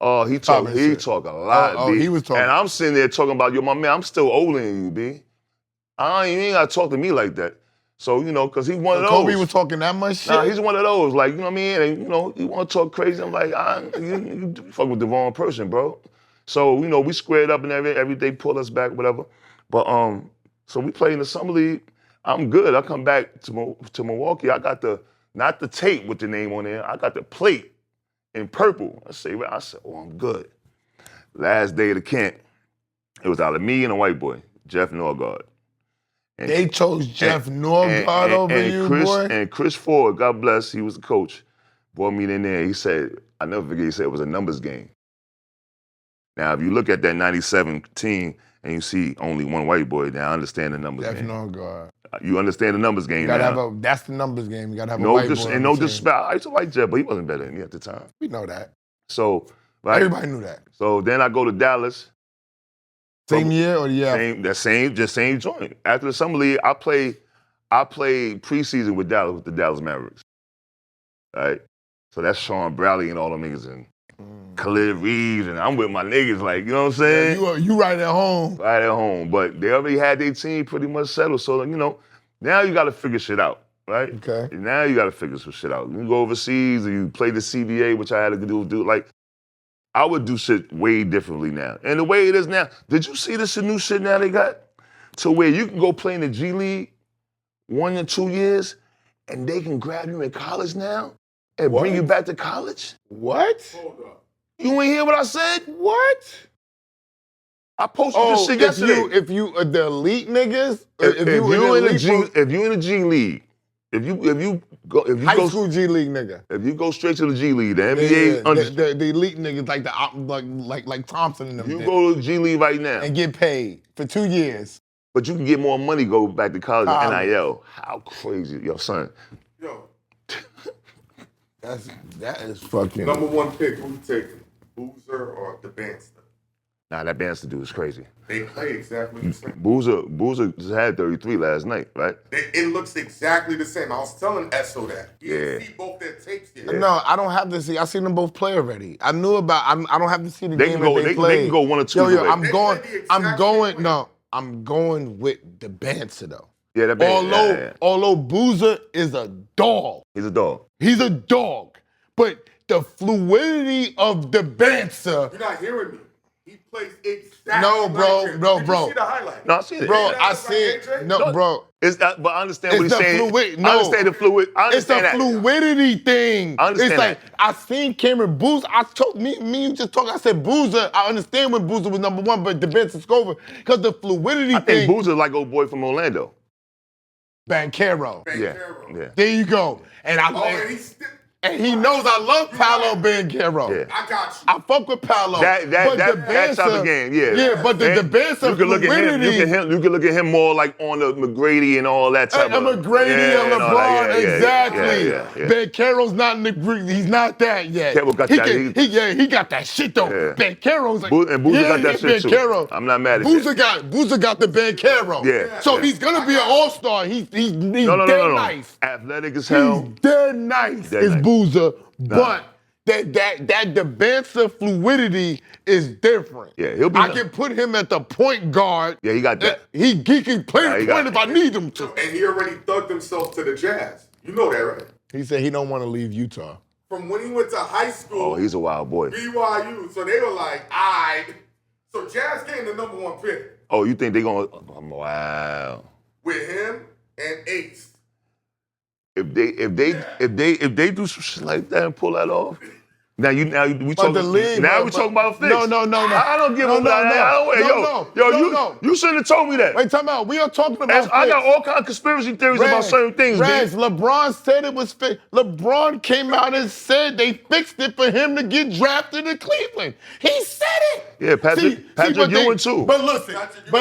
Oh, he talk a lot, B. He was talking. And I'm sitting there talking about, yo, my man, I'm still older than you, B. You ain't gotta talk to me like that. So, because he's one of those. Kobe was talking that much shit? Nah, he's one of those, like, you know what I mean? And, you want to talk crazy. I'm like, you fuck with the wrong person, bro. So, we squared up and every day pulled us back, whatever. But, so we played in the summer league. I'm good. I come back to Milwaukee. I got not the tape with the name on there. I got the plate in purple. I said, oh, I'm good. Last day of the camp, it was out of me and a white boy, Jeff Norgard. And they chose Jeff Norgard over you, boy? And Chris Ford, God bless, he was the coach, brought me in there. He said, I never forget, he said it was a numbers game. Now, if you look at that 97 team and you see only one white boy, now I understand the numbers game. Jeff Norgard. You understand the numbers game that's the numbers game. You got to have a white boy. And no disrespect. I used to like Jeff, but he wasn't better than me at the time. We know that. So, right? Everybody knew that. So then I go to Dallas. Same year or the year? Same joint. After the summer league, I played preseason with Dallas, with the Dallas Mavericks. Right? So that's Sean Bradley and all them niggas and Khalid Reeves, and I'm with my niggas, like, you know what I'm saying? Yeah, you right at home. Right at home. But they already had their team pretty much settled. So, now you got to figure shit out, right? Okay. Now you got to figure some shit out. You go overseas, or you play the CBA, which I had to do. Like, I would do shit way differently now. And the way it is now, did you see this new shit now they got? To where you can go play in the G League 1 or 2 years, and they can grab you in college now and bring you back to college? What? Hold up. You ain't hear what I said? What? I posted this shit yesterday. If you the elite niggas, if you in the G League, if you go high school G League nigga. If you go straight to the G League, the NBA the elite niggas like Thompson and them. You go to the G League right now and get paid for 2 years. But you can get more money, go back to college and NIL. How crazy, yo, son. Yo. That is fucking. Number one pick, who you taking? Boozer or Dybantsa? Nah, that Dybantsa dude is crazy. They play exactly the same. Boozer just had 33 last night, right? It looks exactly the same. I was telling Esso that. He didn't see both their tapes yet. No, I don't have to see. I seen them both play already. I knew about. I don't have to see the game that they played. They can go 1 or 2 Yo, away. I'm going with Dybantsa though. Yeah, that Dybantsa. Although Boozer is a dog. He's a dog. He's a dog. But the fluidity of Dybantsa. You're not hearing me. He plays exactly No, bro, like him. no, Did bro. you see the highlight? No, I seen it. Bro, That I looks like see AJ? no, bro. But I understand what It's he's the saying. fluid. I No, understand the fluid. I it's the understand that. fluidity thing. I understand it's like that. I seen Cameron Boozer. I told me you just talk. I said Boozer. I understand when Boozer was number one, but Dybantsa over because the fluidity I think thing. Boozer's like old boy from Orlando. Banchero. Yeah. Banchero. There you go. And I and he knows I love Paolo Banchero. Yeah. I got you. I fuck with Paolo. That type of game, yeah. Yeah, but the Dybantsa you can look fluidity. at him. You can look at him more like on the McGrady and all that type of. McGrady and all that. LeBron, exactly. Yeah. Banchero's not in the Greek. He's not that yet. Banchero got that. He got that shit though. Yeah. Banchero's like, And Boozer got that shit too. Banchero. I'm not mad at that. Boozer got the Banchero. Yeah. So he's gonna be an all-star. He's No. dead nice. Athletic as hell. He's dead nice. Dead Is nice. Boozer, but that Dybantsa fluidity is different. Yeah, he'll be I nice. can put him at the point guard. Yeah, he got that. He can play Yeah, he the got point if I need him to. And he already thugged himself to the Jazz. You know that, right? He said he don't want to leave Utah. From when he went to high school. Oh, he's a wild boy. BYU. So they were like, all right. So Jazz came the #1 pick Oh, you think they gonna? Wow. with him and Ace. If they do some shit like that and pull that off, now we talking. the league, now bro, we talking about a fix. No. I don't give a you shouldn't have told me that. Wait, time out. We are talking about I fix. got all kind of conspiracy theories about certain things, Reg, man. LeBron said it was fixed. LeBron came out and said they fixed it for him to get drafted in Cleveland. He said it. Yeah, Patrick but Ewing too. But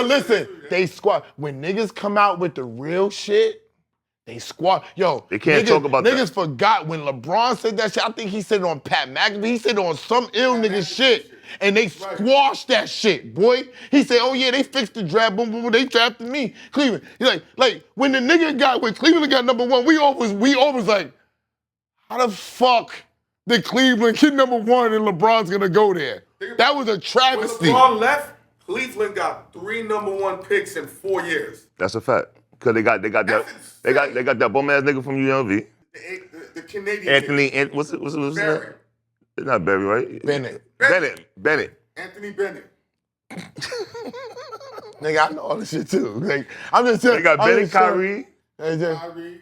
listen, they squad. When niggas come out with the real shit, they squad. Yo, They can't talk about that. Niggas forgot when LeBron said that shit. I think he said it on Pat McAfee. He said it on some ill nigga shit. And they squashed that shit, boy. He said, oh yeah, they fixed the draft. Boom, boom, boom. They drafted me. Cleveland. He's like when Cleveland got #1, we always like, how the fuck did Cleveland get #1 and LeBron's gonna go there? That was a travesty. When LeBron left, Cleveland got 3 #1 picks in 4 years. That's a fact. Cause they got that bum ass nigga from UNLV. The Canadian Anthony, kid. what's his name? Barry. It's not Barry, right? Bennett. Bennett. Anthony Bennett. Nigga, I know all this shit too. Like, I'm just saying. They got Bennett, Kyrie. Kyrie.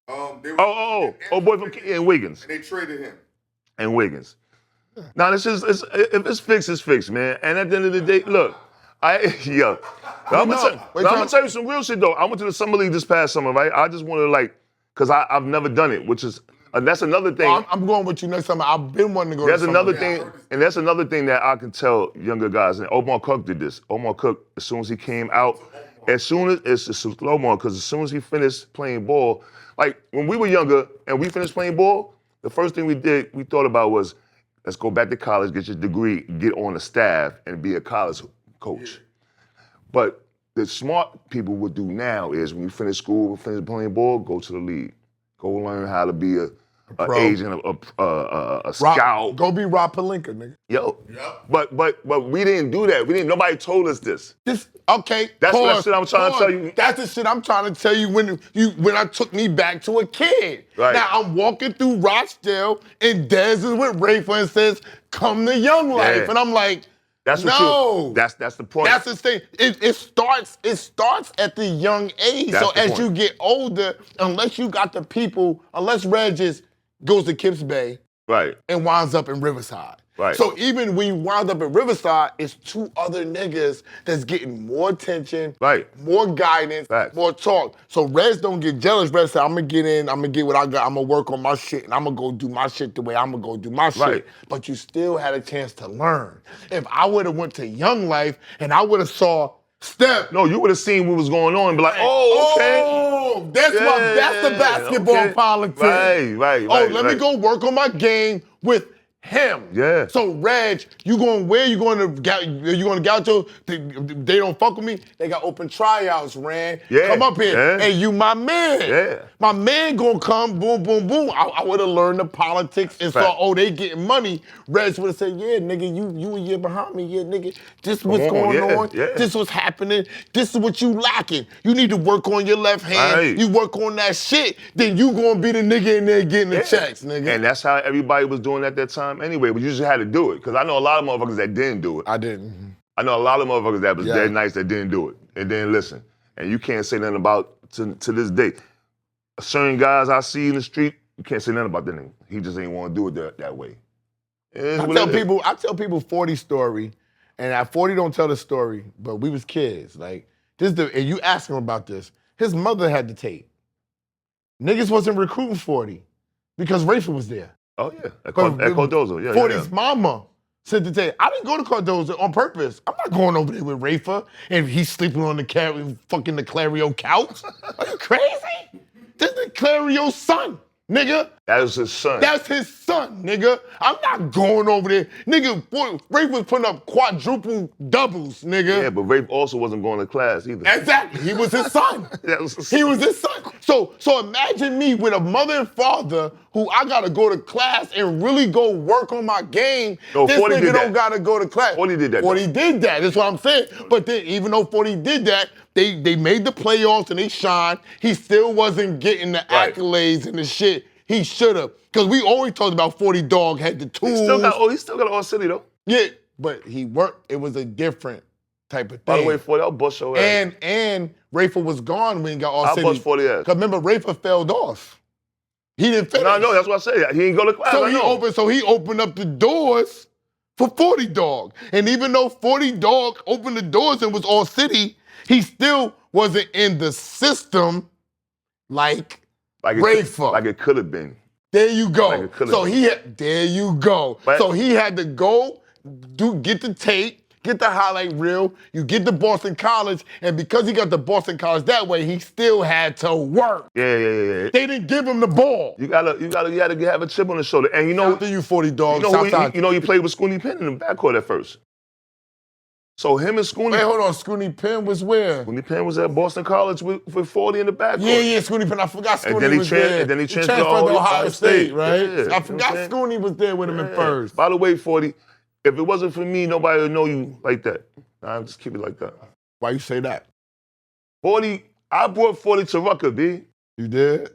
Boy from and Wiggins. And they traded him. And Wiggins. Now this is if it's fixed, it's fixed, man. And at the end of the day, look, I'm gonna tell you some real shit though. I went to the summer league this past summer, right? I just wanted to cause I've never done it, which is that's another thing. Well, I'm going with you next summer. I've been wanting to go. That's to another summer. thing, and that's another thing that I can tell younger guys. And Omar Cook did this. Omar Cook, as soon as he came out, it's slow mo, because as soon as he finished playing ball, like when we were younger and we finished playing ball, the first thing we thought about was, let's go back to college, get your degree, get on the staff, and be a college coach. But the smart people would do now is when you finish school, finish playing ball, go to the league. Go learn how to be an agent, a scout. Go be Rob Pelinka, nigga. Yo. Yep. But we didn't do that. Nobody told us this. That's the shit I'm trying to tell you. That's the shit I'm trying to tell you when I took me back to a kid. Right. Now I'm walking through Rochdale and Dez is with Rafer and says, come to Young Life. Yeah. And I'm like, that's that's the point. That's the thing. It starts at the young age. That's so the as point. you get older, unless you got the people, unless Reg goes to Kips Bay right. and winds up in Riverside. Right. So even when you wind up in Riverside, it's 2 other niggas that's getting more attention, right, more guidance, Facts. more talk. So Reg don't get jealous. Reg say, I'm gonna get in, I'm gonna get what I got, I'm gonna work on my shit, and I'm gonna go do my shit the way I'm gonna go do my shit. Right. But you still had a chance to learn. If I would have went to Young Life and I would have saw Step. No, you would have seen what was going on and be like, oh, okay. Oh, that's the basketball politics. Right. Let me go work on my game with him. Yeah. So Reg, you going where? You going to Gaucho? They don't fuck with me. They got open tryouts, Ran. Yeah. Come up here. Yeah. Hey, you my man. Yeah. My man gonna come. Boom, boom, boom. I would have learned the politics and saw, they getting money. Reg would have said, yeah, nigga, you a year behind me. Yeah, nigga. This is what's going on. Yeah. This is what's happening. This is what you lacking. You need to work on your left hand. Right. You work on that shit. Then you gonna be the nigga in there getting the checks, nigga. And that's how everybody was doing at that time. time anyway, but you just had to do it. Because I know a lot of motherfuckers that didn't do it. I didn't. I know a lot of motherfuckers that was Yeah. dead nice that didn't do it and didn't listen. And you can't say nothing about, to this day, certain guys I see in the street, you can't say nothing about that nigga. He just ain't want to do it that way. I tell people 40 story, and at 40 don't tell the story, but we was kids. Like, and you ask him about this. His mother had the tape. Niggas wasn't recruiting 40 because Rafer was there. Oh, yeah. At Cardozo. Yeah, 40's mama sent the tape. I didn't go to Cardozo on purpose. I'm not going over there with Rafer and he's sleeping on the fucking the Clario couch. Are you crazy? This is Clario's son, nigga. That was his son. That's his son, nigga. I'm not going over there. Nigga, Rafe was putting up quadruple doubles, nigga. Yeah, but Rafe also wasn't going to class either. Exactly. He was his son. That was his son. He was his son. So imagine me with a mother and father who I gotta go to class and really go work on my game. No, this 40 nigga did don't that. gotta go to class. 40 did that. 40 did that. That's what I'm saying. But then, even though 40 did that, they made the playoffs and they shined. He still wasn't getting the accolades and the shit he should have. Because we always talked about 40 Dog had the tools. He still got All City though. Yeah, but he worked. It was a different type of thing. By the way, 40, I'll bust your ass. And Rafer was gone when he got All City. I'll bust 40 ass. Because remember, Rafer failed off. He didn't finish. No, that's what I say. He ain't go to class. So he opened up the doors for 40 Dog. And even though 40 Dog opened the doors and was All City, he still wasn't in the system like Rafer. Like it could have been. There you go. Like it could've So been. there you go. But, so he had to go, get the tape, get the highlight reel, you get to Boston College, and because he got to Boston College that way, he still had to work. Yeah. They didn't give him the ball. You gotta have a chip on the shoulder. And you know, After you 40 Dogs, you know he played with Scooney Penn in the backcourt at first. So him and Scooney. Wait, hold on. Scooney Penn was where? Scooney Penn was at Boston College with 40 in the backcourt. Yeah, Scooney Penn. I forgot Scooney was there. And then he transferred to Ohio State, right? Yeah, I forgot Scooney was there with him at first. By the way, 40, if it wasn't for me, nobody would know you like that. Nah, just keep it like that. Why you say that? 40, I brought 40 to Rucker, B. You did?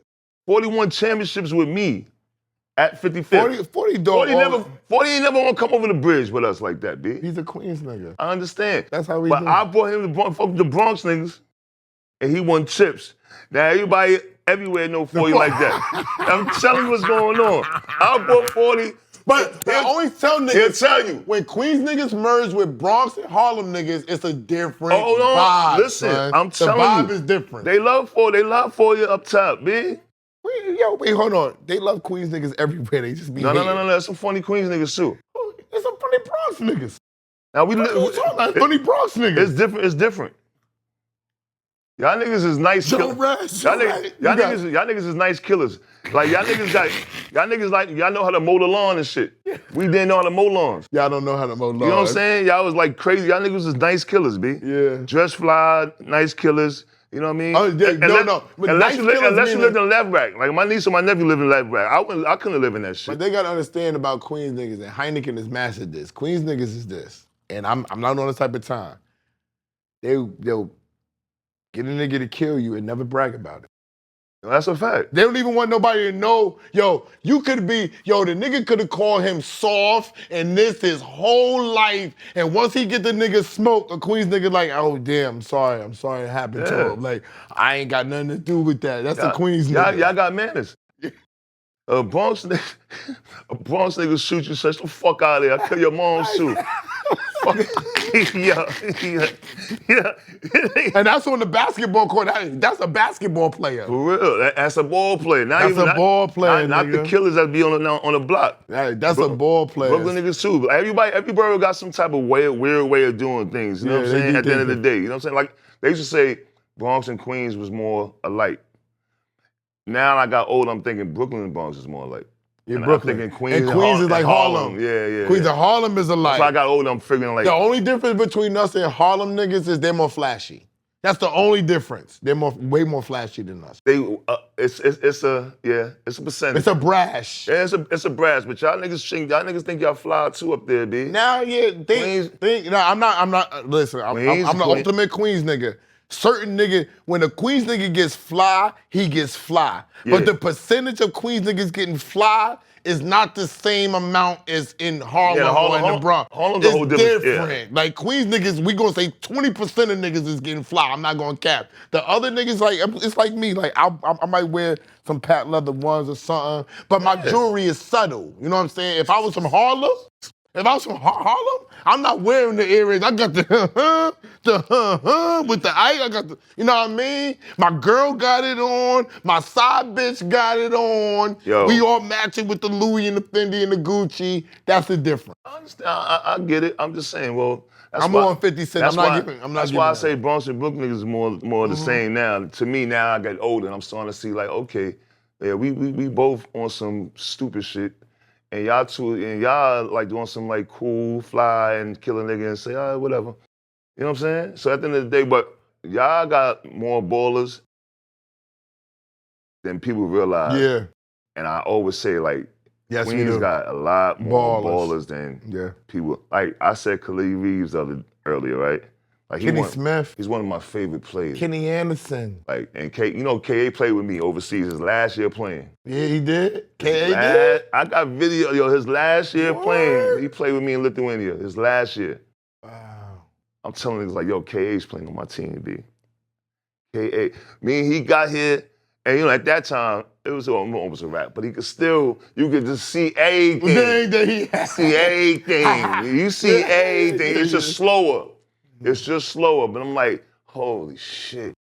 40 won championships with me at 55. 40 Dog. 40 ain't never want to come over the bridge with us like that, B. He's a Queens nigga. I understand. That's how we But do. I brought him to fuck with the Bronx niggas, and he won chips. Now everybody everywhere know 40 like that. I'm telling you what's going on. I brought 40. But I always tell niggas, He'll tell you. when Queens niggas merge with Bronx and Harlem niggas, it's a different Hold on. vibe. Listen, son. I'm telling you. The vibe is different. They love 40 up top, B. Wait, hold on. They love Queens niggas everywhere. They just be No. hating. There's some funny Queens niggas too. There's some funny Bronx niggas. Now What are you talking about? Funny Bronx niggas. It's different. Y'all niggas is nice killers. Y'all niggas is nice killers. Like y'all niggas know how to mow the lawn and shit. We didn't know how to mow lawns. Y'all don't know how to mow lawns. You know what I'm saying? Y'all was like crazy. Y'all niggas is nice killers, B. Yeah. Dress fly, nice killers. You know what I mean? Oh, yeah, no. But Unless nice you killers lived in Left Rack. Like my niece and my nephew live in Left Rack. I couldn't live in that shit. But they gotta understand about Queens niggas, and Heineken has mastered this. Queens niggas is this, and I'm not on this type of time. They'll get a nigga to kill you and never brag about it. That's a fact. They don't even want nobody to know, the nigga could have called him soft and this his whole life. And once he get the nigga smoke, a Queens nigga like, oh damn, I'm sorry it happened to him. Like, I ain't got nothing to do with that. That's a Queens nigga. Y'all got manners. A Bronx nigga shoot you, says the fuck out of there. I'll kill your mom's too. yeah. And that's on the basketball court. That's a basketball player. For real, that's a ball player. Not ball player, not the killers that be on the block. That's a ball player. Brooklyn niggas too. Every borough got some type of weird way of doing things. You know what I'm saying? At the end of the day, you know what I'm saying? Like they used to say, Bronx and Queens was more alike. Now I got old, I'm thinking Brooklyn and Bronx is more alike. Yeah, Brooklyn. I'm thinking Queens and Queens is like Harlem. Yeah. Queens and Harlem is alike. So I got old, I'm figuring like. The only difference between us and Harlem niggas is they're more flashy. That's the only difference. They're way more flashy than us. It's a percentage. It's a brash. Yeah, it's a brash, but y'all niggas think y'all fly too up there, B. Now, I'm not, listen, I'm the ultimate Queens nigga. Certain nigga, when a Queens nigga gets fly, he gets fly. Yeah. But the percentage of Queens niggas getting fly is not the same amount as in Harlem or in the Bronx. Harlem's a whole It's different. different. Like Queens niggas, we gonna say 20% of niggas is getting fly. I'm not gonna cap. The other niggas, like it's like me. Like I might wear some patent leather ones or something, but my jewelry is subtle. You know what I'm saying? If I was from Harlem, Harlem, I'm not wearing the earrings. I got the with the eye. I got the, you know what I mean? My girl got it on. My side bitch got it on. Yo. We all matching with the Louis and the Fendi and the Gucci. That's the difference. I understand. I get it. I'm just saying. Well, I'm on 50 Cent. I'm not giving. That's why I say Bronx and Brooklyn is more the same now. To me now, I get older and I'm starting to see like, okay, yeah, we both on some stupid shit. And y'all two, and y'all like doing some like cool fly and kill a nigga and say, all right, whatever. You know what I'm saying? So at the end of the day, but y'all got more ballers than people realize. Yeah. And I always say like, Yes, we Queens do. got a lot more Ballers. ballers than Yeah. people. Like I said Khalid Reeves earlier, right? Like Kenny Smith. He's one of my favorite players. Kenny Anderson. Like, and KA played with me overseas his last year playing. Yeah, he did. KA did? I got video, his last year What? playing. He played with me in Lithuania, his last year. Wow. I'm telling niggas like, KA's playing on my team, B. KA. Me and he got here, and at that time, it was almost a wrap, but you could just see everything. See everything. You see everything. It's just slower. It's just slower, but I'm like, holy shit.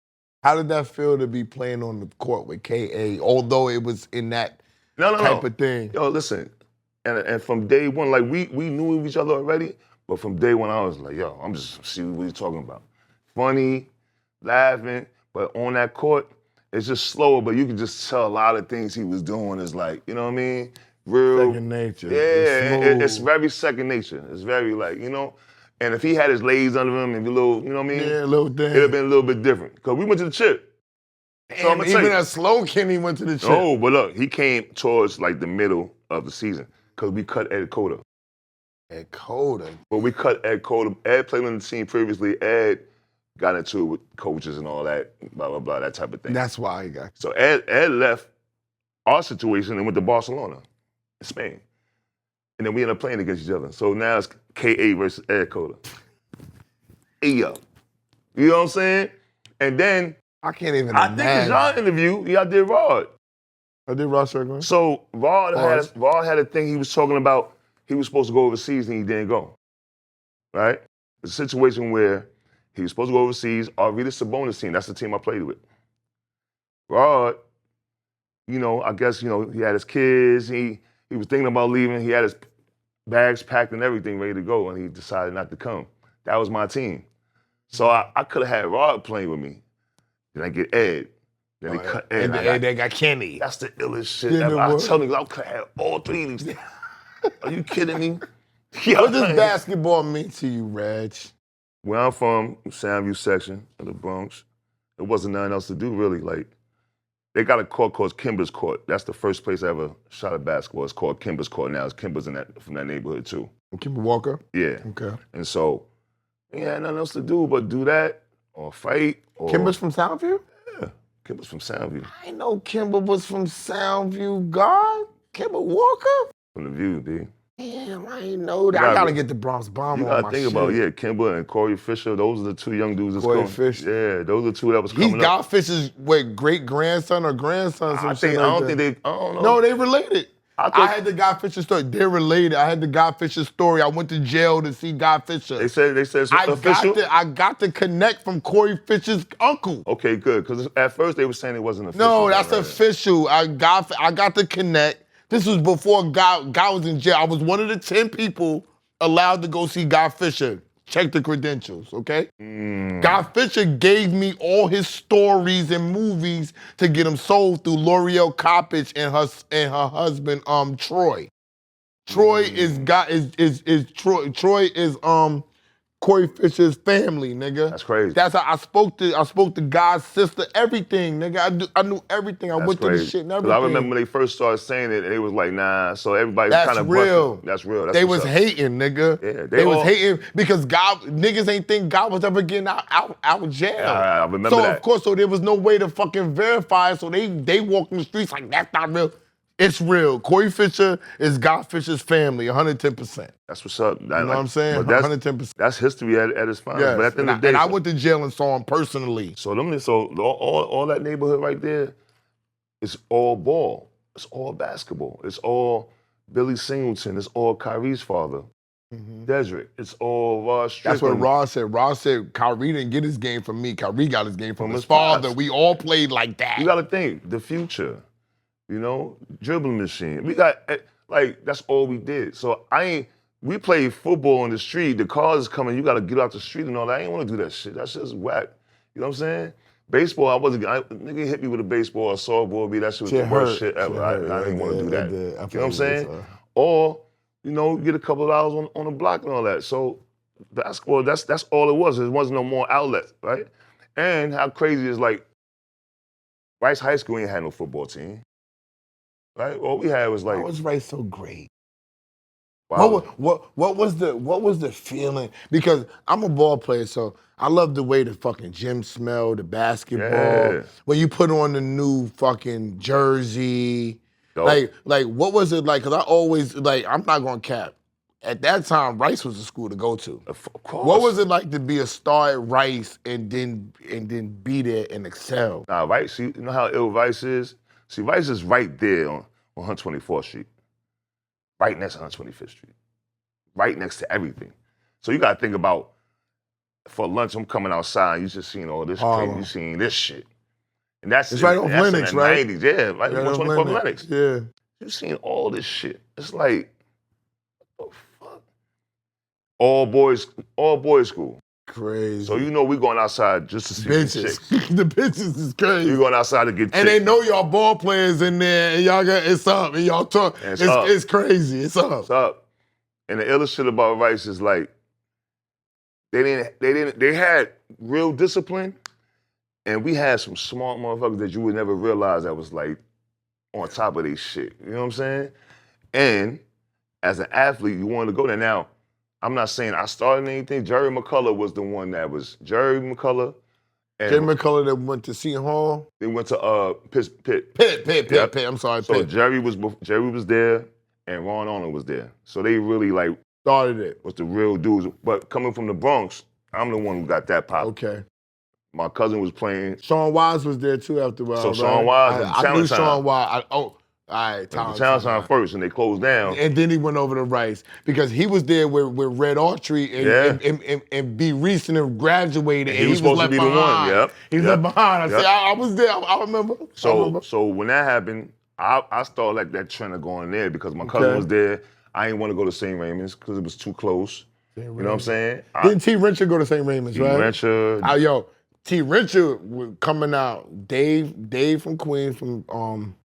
How did that feel to be playing on the court with KA, although it was in that type of thing? Yo, listen, and from day one, like we knew of each other already, but from day one I was like, yo, I'm just seeing what you're talking about. Funny, laughing, but on that court, it's just slower, but you can just tell a lot of things he was doing is like, you know what I mean? Real. Second nature. Yeah, it's very second nature. It's very like, and if he had his legs under him and a little, you know what I mean? Yeah, a little thing. It'd have been a little bit different. Because we went to the chip. Damn, so even a slow Kenny went to the chip. No, but look, he came towards like the middle of the season because we cut Ed Cota. Ed Cota? But we cut Ed Cota. Ed played on the team previously. Ed got into it with coaches and all that, blah, blah, blah, that type of thing. That's why he got. So Ed left our situation and went to Barcelona in Spain. And then we ended up playing against each other. So now it's KA versus Ed Cota. Hey, yo. You know what I'm saying? And then I can't even I think in y'all interview, y'all did Rod. I did Rod Strickland. So Rod had a thing he was talking about. He was supposed to go overseas and he didn't go. Right? It's a situation where he was supposed to go overseas. Arvita Sabonis team, that's the team I played with. Rod, I guess, he had his kids. He was thinking about leaving. He had his bags packed and everything ready to go, and he decided not to come. That was my team. So I could have had Rod playing with me. Then I get Ed. Then they cut Ed. And they got Kenny. That's the illest shit ever. I tell niggas I could have had all three of these. Are you kidding me? What does basketball mean to you, Reg? Where I'm from, Soundview section of the Bronx, there wasn't nothing else to do really. Like, they got a court called Kimber's Court. That's the first place I ever shot at basketball. It's called Kimber's Court now. It's Kimber's from that neighborhood too. Kimber Walker? Yeah. Okay. And so, we had nothing else to do but do that or fight. Or... Kimber's from Soundview? Yeah. Kimber's from Soundview. I didn't know Kimber was from Soundview, God. Kimber Walker? From the View, D. Damn, I didn't know that. I gotta get the Bronx Bomber on my shit. You gotta think about, Kimber and Corey Fisher, those are the two young dudes that's coming. Fisher. Yeah, those are the two that was coming up. He's God Fisher's, great-grandson or grandson, I don't know. No, they related. I had the Guy Fisher story. They're related. I had the Guy Fisher story. I went to jail to see Guy Fisher. They said it's official? I got the connect from Corey Fisher's uncle. Okay, good. Because at first they were saying it wasn't official. No, that's official. I got the connect. This was before Guy was in jail. I was one of the 10 people allowed to go see Guy Fisher. Check the credentials, okay? Guy Fisher gave me all his stories and movies to get them sold through L'Oreal Coppage and her husband Troy. Troy is Corey Fisher's family, nigga. That's crazy. That's how I spoke to God's sister, everything, nigga. I knew everything. I went through the shit and everything. Because I remember when they first started saying it, and they was like, nah. So everybody was That's kind of real. That's real. That's they what's was up. hating, nigga. Yeah, they was hating because niggas ain't think God was ever getting out of jail. I remember so that. Of course, so there was no way to fucking verify it. So they walk in the streets like that's not real. It's real. Corey Fisher is God Fisher's family, 110%. That's what's up. You know what I'm saying? 110%. That's history at its finest. Yes. But at the end of the day, and I went to jail and saw him personally. So all that neighborhood right there, it's all ball. It's all basketball. It's all Billy Singleton. It's all Kyrie's father, Dedrick. It's all Ross Strickland. That's what Ross said. Ross said Kyrie didn't get his game from me. Kyrie got his game from his his father. pops. We all played like that. You got to think, the future, dribbling machine. We got, that's all we did. So we played football on the street. The cars is coming. You got to get out the street and all that. I ain't want to do that shit. That shit's whack. You know what I'm saying? Baseball, nigga hit me with a baseball or softball, that shit was the worst shit ever. I didn't want to do that. You know what I'm saying? Or, get a couple of hours on the block and all that. So basketball, that's all it was. There wasn't no more outlet, right? And how crazy is Rice High School ain't had no football team. Right? All we had was Why was Rice so great? Wow. What was the feeling? Because I'm a ball player, so I love the way the fucking gym smelled, the basketball. Yeah. When you put on the new fucking jersey. Dope. Like what was it like? Because I always, I'm not gonna cap. At that time, Rice was the school to go to. Of course. What was it like to be a star at Rice and then be there and excel? Nah, Rice, you know how ill Rice is? See, Rice is right there on 124th Street. Right next to 125th Street. Right next to everything. So you gotta think about, for lunch, I'm coming outside, you just seen all this crazy, you seen this shit. And that's right off Lennox, in the right? 90s, yeah, right off 124th Lennox. Yeah. You seen all this shit. It's like, what the fuck? All boys school. Crazy. So we going outside just to see bitches. chicks. The bitches is crazy. You going outside to get chicks. And they know y'all ball players in there, and y'all got it's up, and y'all talk. It's crazy. It's up. It's up. And the illest shit about Rice is they had real discipline, and we had some smart motherfuckers that you would never realize that was on top of their shit. You know what I'm saying? And as an athlete, you wanted to go there. Now, I'm not saying I started anything. Jerry McCullough was the one that was Jerry McCullough. Jerry McCullough that went to Seton Hall. They went to Pitt. Pitt. I'm sorry, so Pitt. Jerry was there, and Ron Arnold was there. So they really started it. Was the real dudes. But coming from the Bronx, I'm the one who got that pop. Okay. My cousin was playing. Sean Wise was there too after a while. So Sean Wise, I knew Sean Wise. All right, Towntown first, and they closed down. And then he went over to Rice because he was there with Red Autry and B. Reese and graduated. And he was supposed to be the one. Yep. He was left behind. I was there. I remember. So when that happened, I started that trend of going there because my cousin was there. I didn't want to go to St. Raymond's because it was too close. You know what I'm saying? Didn't T. Rencher go to St. Raymond's, right? T. Rencher. T. Rencher was coming out. Dave from Queens from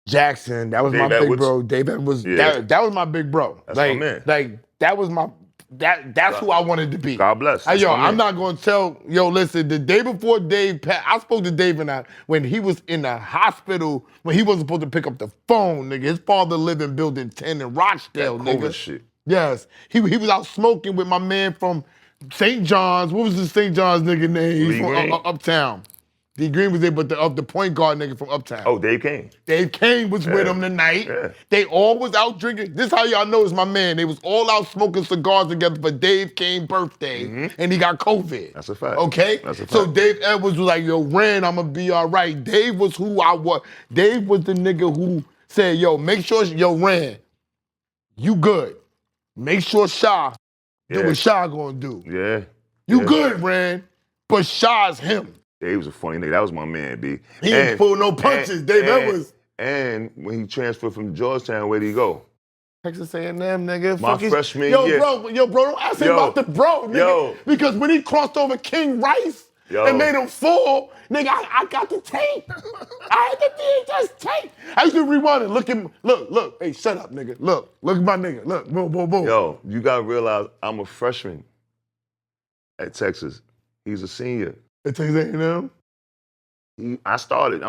Jackson. That was my big bro. Dave Edwards. That was my big bro. That's my man. That was my. That's who I wanted to be. God bless. I'm not going to tell. Listen, the day before Dave passed, I spoke to Dave and when he was in the hospital, when he wasn't supposed to pick up the phone, nigga. His father lived in Building 10 in Rochdale, that nigga. Shit. Yes. He was out smoking with my man from St. John's. What was the St. John's nigga name? He's from Uptown. D. Green was there, but the point guard nigga from Uptown. Oh, Dave Kane. Dave Kane was with him tonight. Yeah. They all was out drinking. This how y'all know it's my man. They was all out smoking cigars together for Dave Kane's birthday, and he got COVID. That's a fact. Okay? That's a fact. So Dave Edwards was like, yo, Ren, I'm going to be all right. Dave was who I was. Dave was the nigga who said, yo, make sure, Ren, you good. Make sure Sha do what Sha gonna do. Yeah. You good, Ren, but Sha's him. Dave was a funny nigga. That was my man, B. He ain't pull no punches. Dave Edwards. And when he transferred from Georgetown, where'd he go? Texas A&M, nigga. My freshman year. Yo, bro, don't ask him about the bro, nigga. Because when he crossed over King Rice, Yo. and made him fall, nigga, I got the tape. I had the VHS tape. I used to rewind it. Look. Hey, shut up, nigga. Look at my nigga. Look, boom. Yo, you gotta realize I'm a freshman at Texas. He's a senior. At Texas A&M? I'm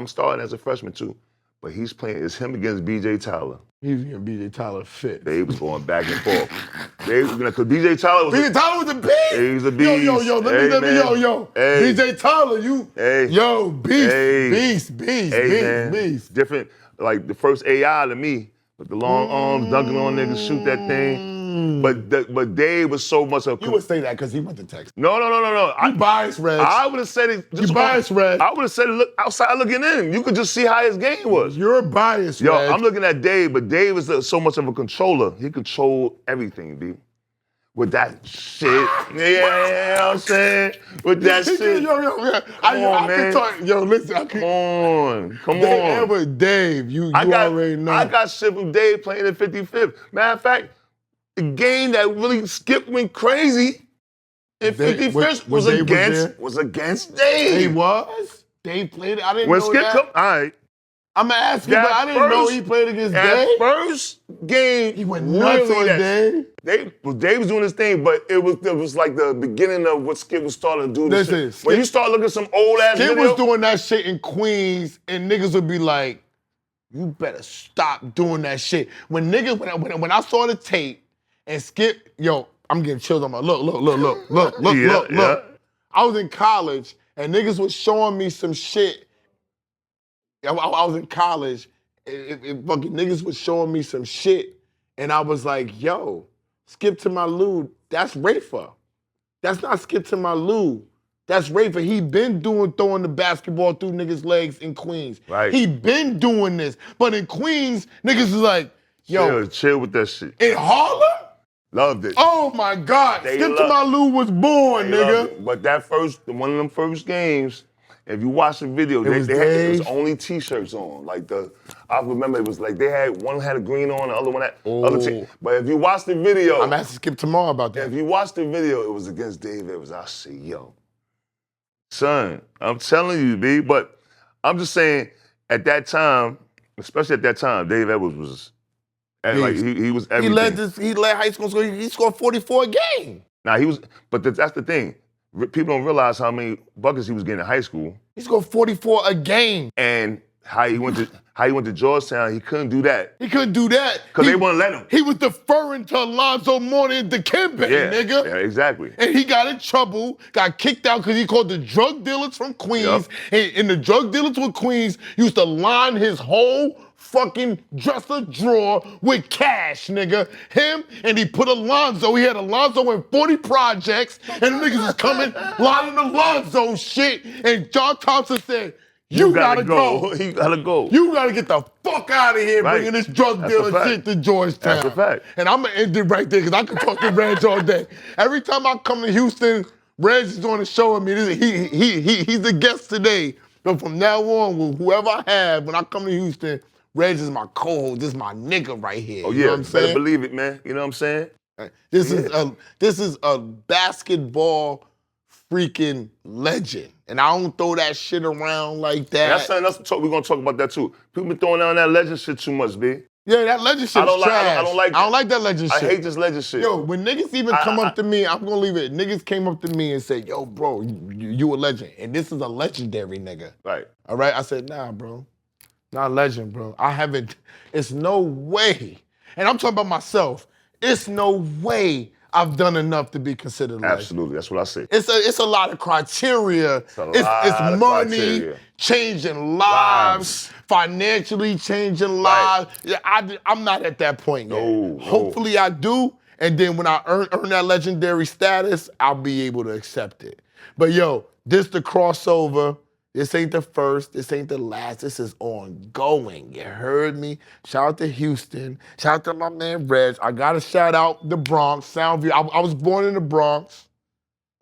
starting as a freshman too. But he's playing, it's him against BJ Tyler. He's getting BJ Tyler fit. They was going back and forth. Because BJ Tyler was BJ Tyler was a beast. He was a beast. Yo, let me, Hey. BJ Tyler, beast. Beast. Different, like the first AI to me, with the long arms, dunking on niggas, shoot that thing. But Dave was so much of. You would say that because he went to Texas. No. You biased, Reg. I would have said it. You biased, Reg. I would have said it look outside looking in. You could just see how his game was. You're biased, Yo, Reg. I'm looking at Dave, but Dave is so much of a controller. He controlled everything, B. With that shit. Yeah, you know what I'm saying? With that shit. Listen. Come on. Dave, you already know. I got shit from Dave playing in 55th. Matter of fact, the game that really Skip went crazy in 51st was against Dave. He was? Dave played it? I didn't When know Skip that. come, all right. I'm going to ask you, but I didn't know he played against Dave. First game, He went nuts on Dave. Dave was doing his thing, but it was like the beginning of what Skip was starting to do. Listen, when you start looking at some old ass Skip video, was doing that shit in Queens, and niggas would be like, you better stop doing that shit. When I saw the tape, and Skip, I'm getting chills on my look. Yeah. I was in college, and niggas was showing me some shit. I was in college, and fucking niggas was showing me some shit, and I was like, yo, Skip to my Lou, that's Rafer. That's not Skip to my Lou. That's Rafer. He been throwing the basketball through niggas' legs in Queens. Right. He been doing this. But in Queens, niggas is like, yo. Chill with that shit. In Harlem? Loved it. Oh my God. Skip to my Lou was born, nigga. But one of them first games, if you watch the video, it was only t-shirts on. I remember it was like one had a green on, the other one had other But if you watch the video. I'm asking Skip tomorrow about that. If you watch the video, it was against Dave Evans. I say, yo. Son, I'm telling you, B. But I'm just saying, at that time, especially at that time, Dave Edwards was, he was everything. He led high school, he scored 44 a game. Now but that's the thing. People don't realize how many buckets he was getting in high school. He scored 44 a game. And how he went to Georgetown, he couldn't do that. He couldn't do that. Because they wouldn't let him. He was deferring to Alonzo Mourning and Dikembe, nigga. Yeah, exactly. And he got in trouble, got kicked out because he called the drug dealers from Queens. Yep. And the drug dealers from Queens used to line his whole fucking dresser drawer with cash, nigga. Him, and he put Alonzo, he had Alonzo in 40 projects, and the niggas was coming, lining Alonzo shit, and John Thompson said, you gotta go. You gotta go. You gotta get the fuck out of here bringing this drug dealer shit to Georgetown. That's a fact. And I'm gonna end it right there because I can talk to Reg all day. Every time I come to Houston, Reg is on the show with me. He's the guest today. But from now on, with whoever I have, when I come to Houston, Reg is my co-host. This is my nigga right here. Oh, you know what I'm saying? Better believe it, man. You know what I'm saying? This is a basketball freaking legend. And I don't throw that shit around like that. That's something else we're gonna talk about that too. People been throwing down that legend shit too much, B. Yeah, that legend shit's trash. I don't like that legend shit. I hate this legend shit. Yo, when niggas even come up to me, I'm gonna leave it. Niggas came up to me and said, yo, bro, you a legend. And this is a legendary nigga. Right. All right? I said, nah, bro. Not a legend, bro. It's no way. And I'm talking about myself. It's no way I've done enough to be considered a legend. Absolutely, that's what I say. It's a lot of criteria. It's money, changing lives, financially changing lives. Yeah, I'm not at that point yet. No. Hopefully I do, and then when I earn that legendary status, I'll be able to accept it. But yo, this the crossover. This ain't the first, this ain't the last, this is ongoing. You heard me? Shout out to Houston. Shout out to my man Reg. I gotta shout out the Bronx, Soundview. I was born in the Bronx.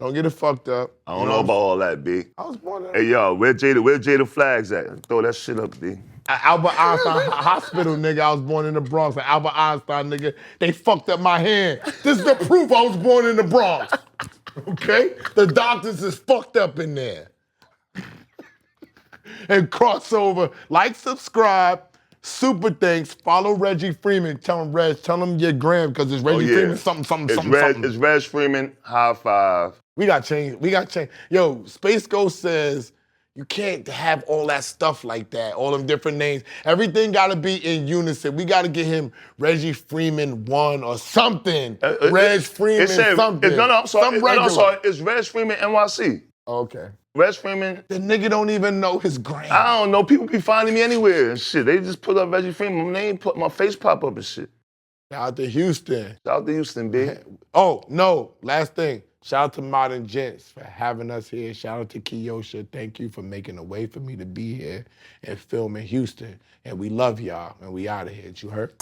Don't get it fucked up. I don't know about all that, B. I was born in Hey, yo, where Jada Flags at? Throw that shit up, B. At Albert Einstein Hospital, nigga. I was born in the Bronx. At Albert Einstein, nigga. They fucked up my hand. This is the proof I was born in the Bronx. Okay? The doctors is fucked up in there. And crossover, like, subscribe, super thanks, follow Reggie Freeman. Tell him, Reg, tell him your gram, because it's Reggie Freeman something. It's Reg Freeman, high five. We got change. Yo, Space Ghost says you can't have all that stuff like that, all them different names. Everything got to be in unison. We got to get him Reggie Freeman 1 or something. Reg Freeman something. I'm sorry. It's Reg Freeman NYC. Okay. Reg Freeman. The nigga don't even know his gram. I don't know. People be finding me anywhere and shit. They just put up Reggie Freeman. My name, my face pop up and shit. Shout out to Houston. Shout out to Houston, B. Oh, no. Last thing. Shout out to Modern Gents for having us here. Shout out to Kiyosha. Thank you for making a way for me to be here and film in Houston. And we love y'all. And we out of here. You heard?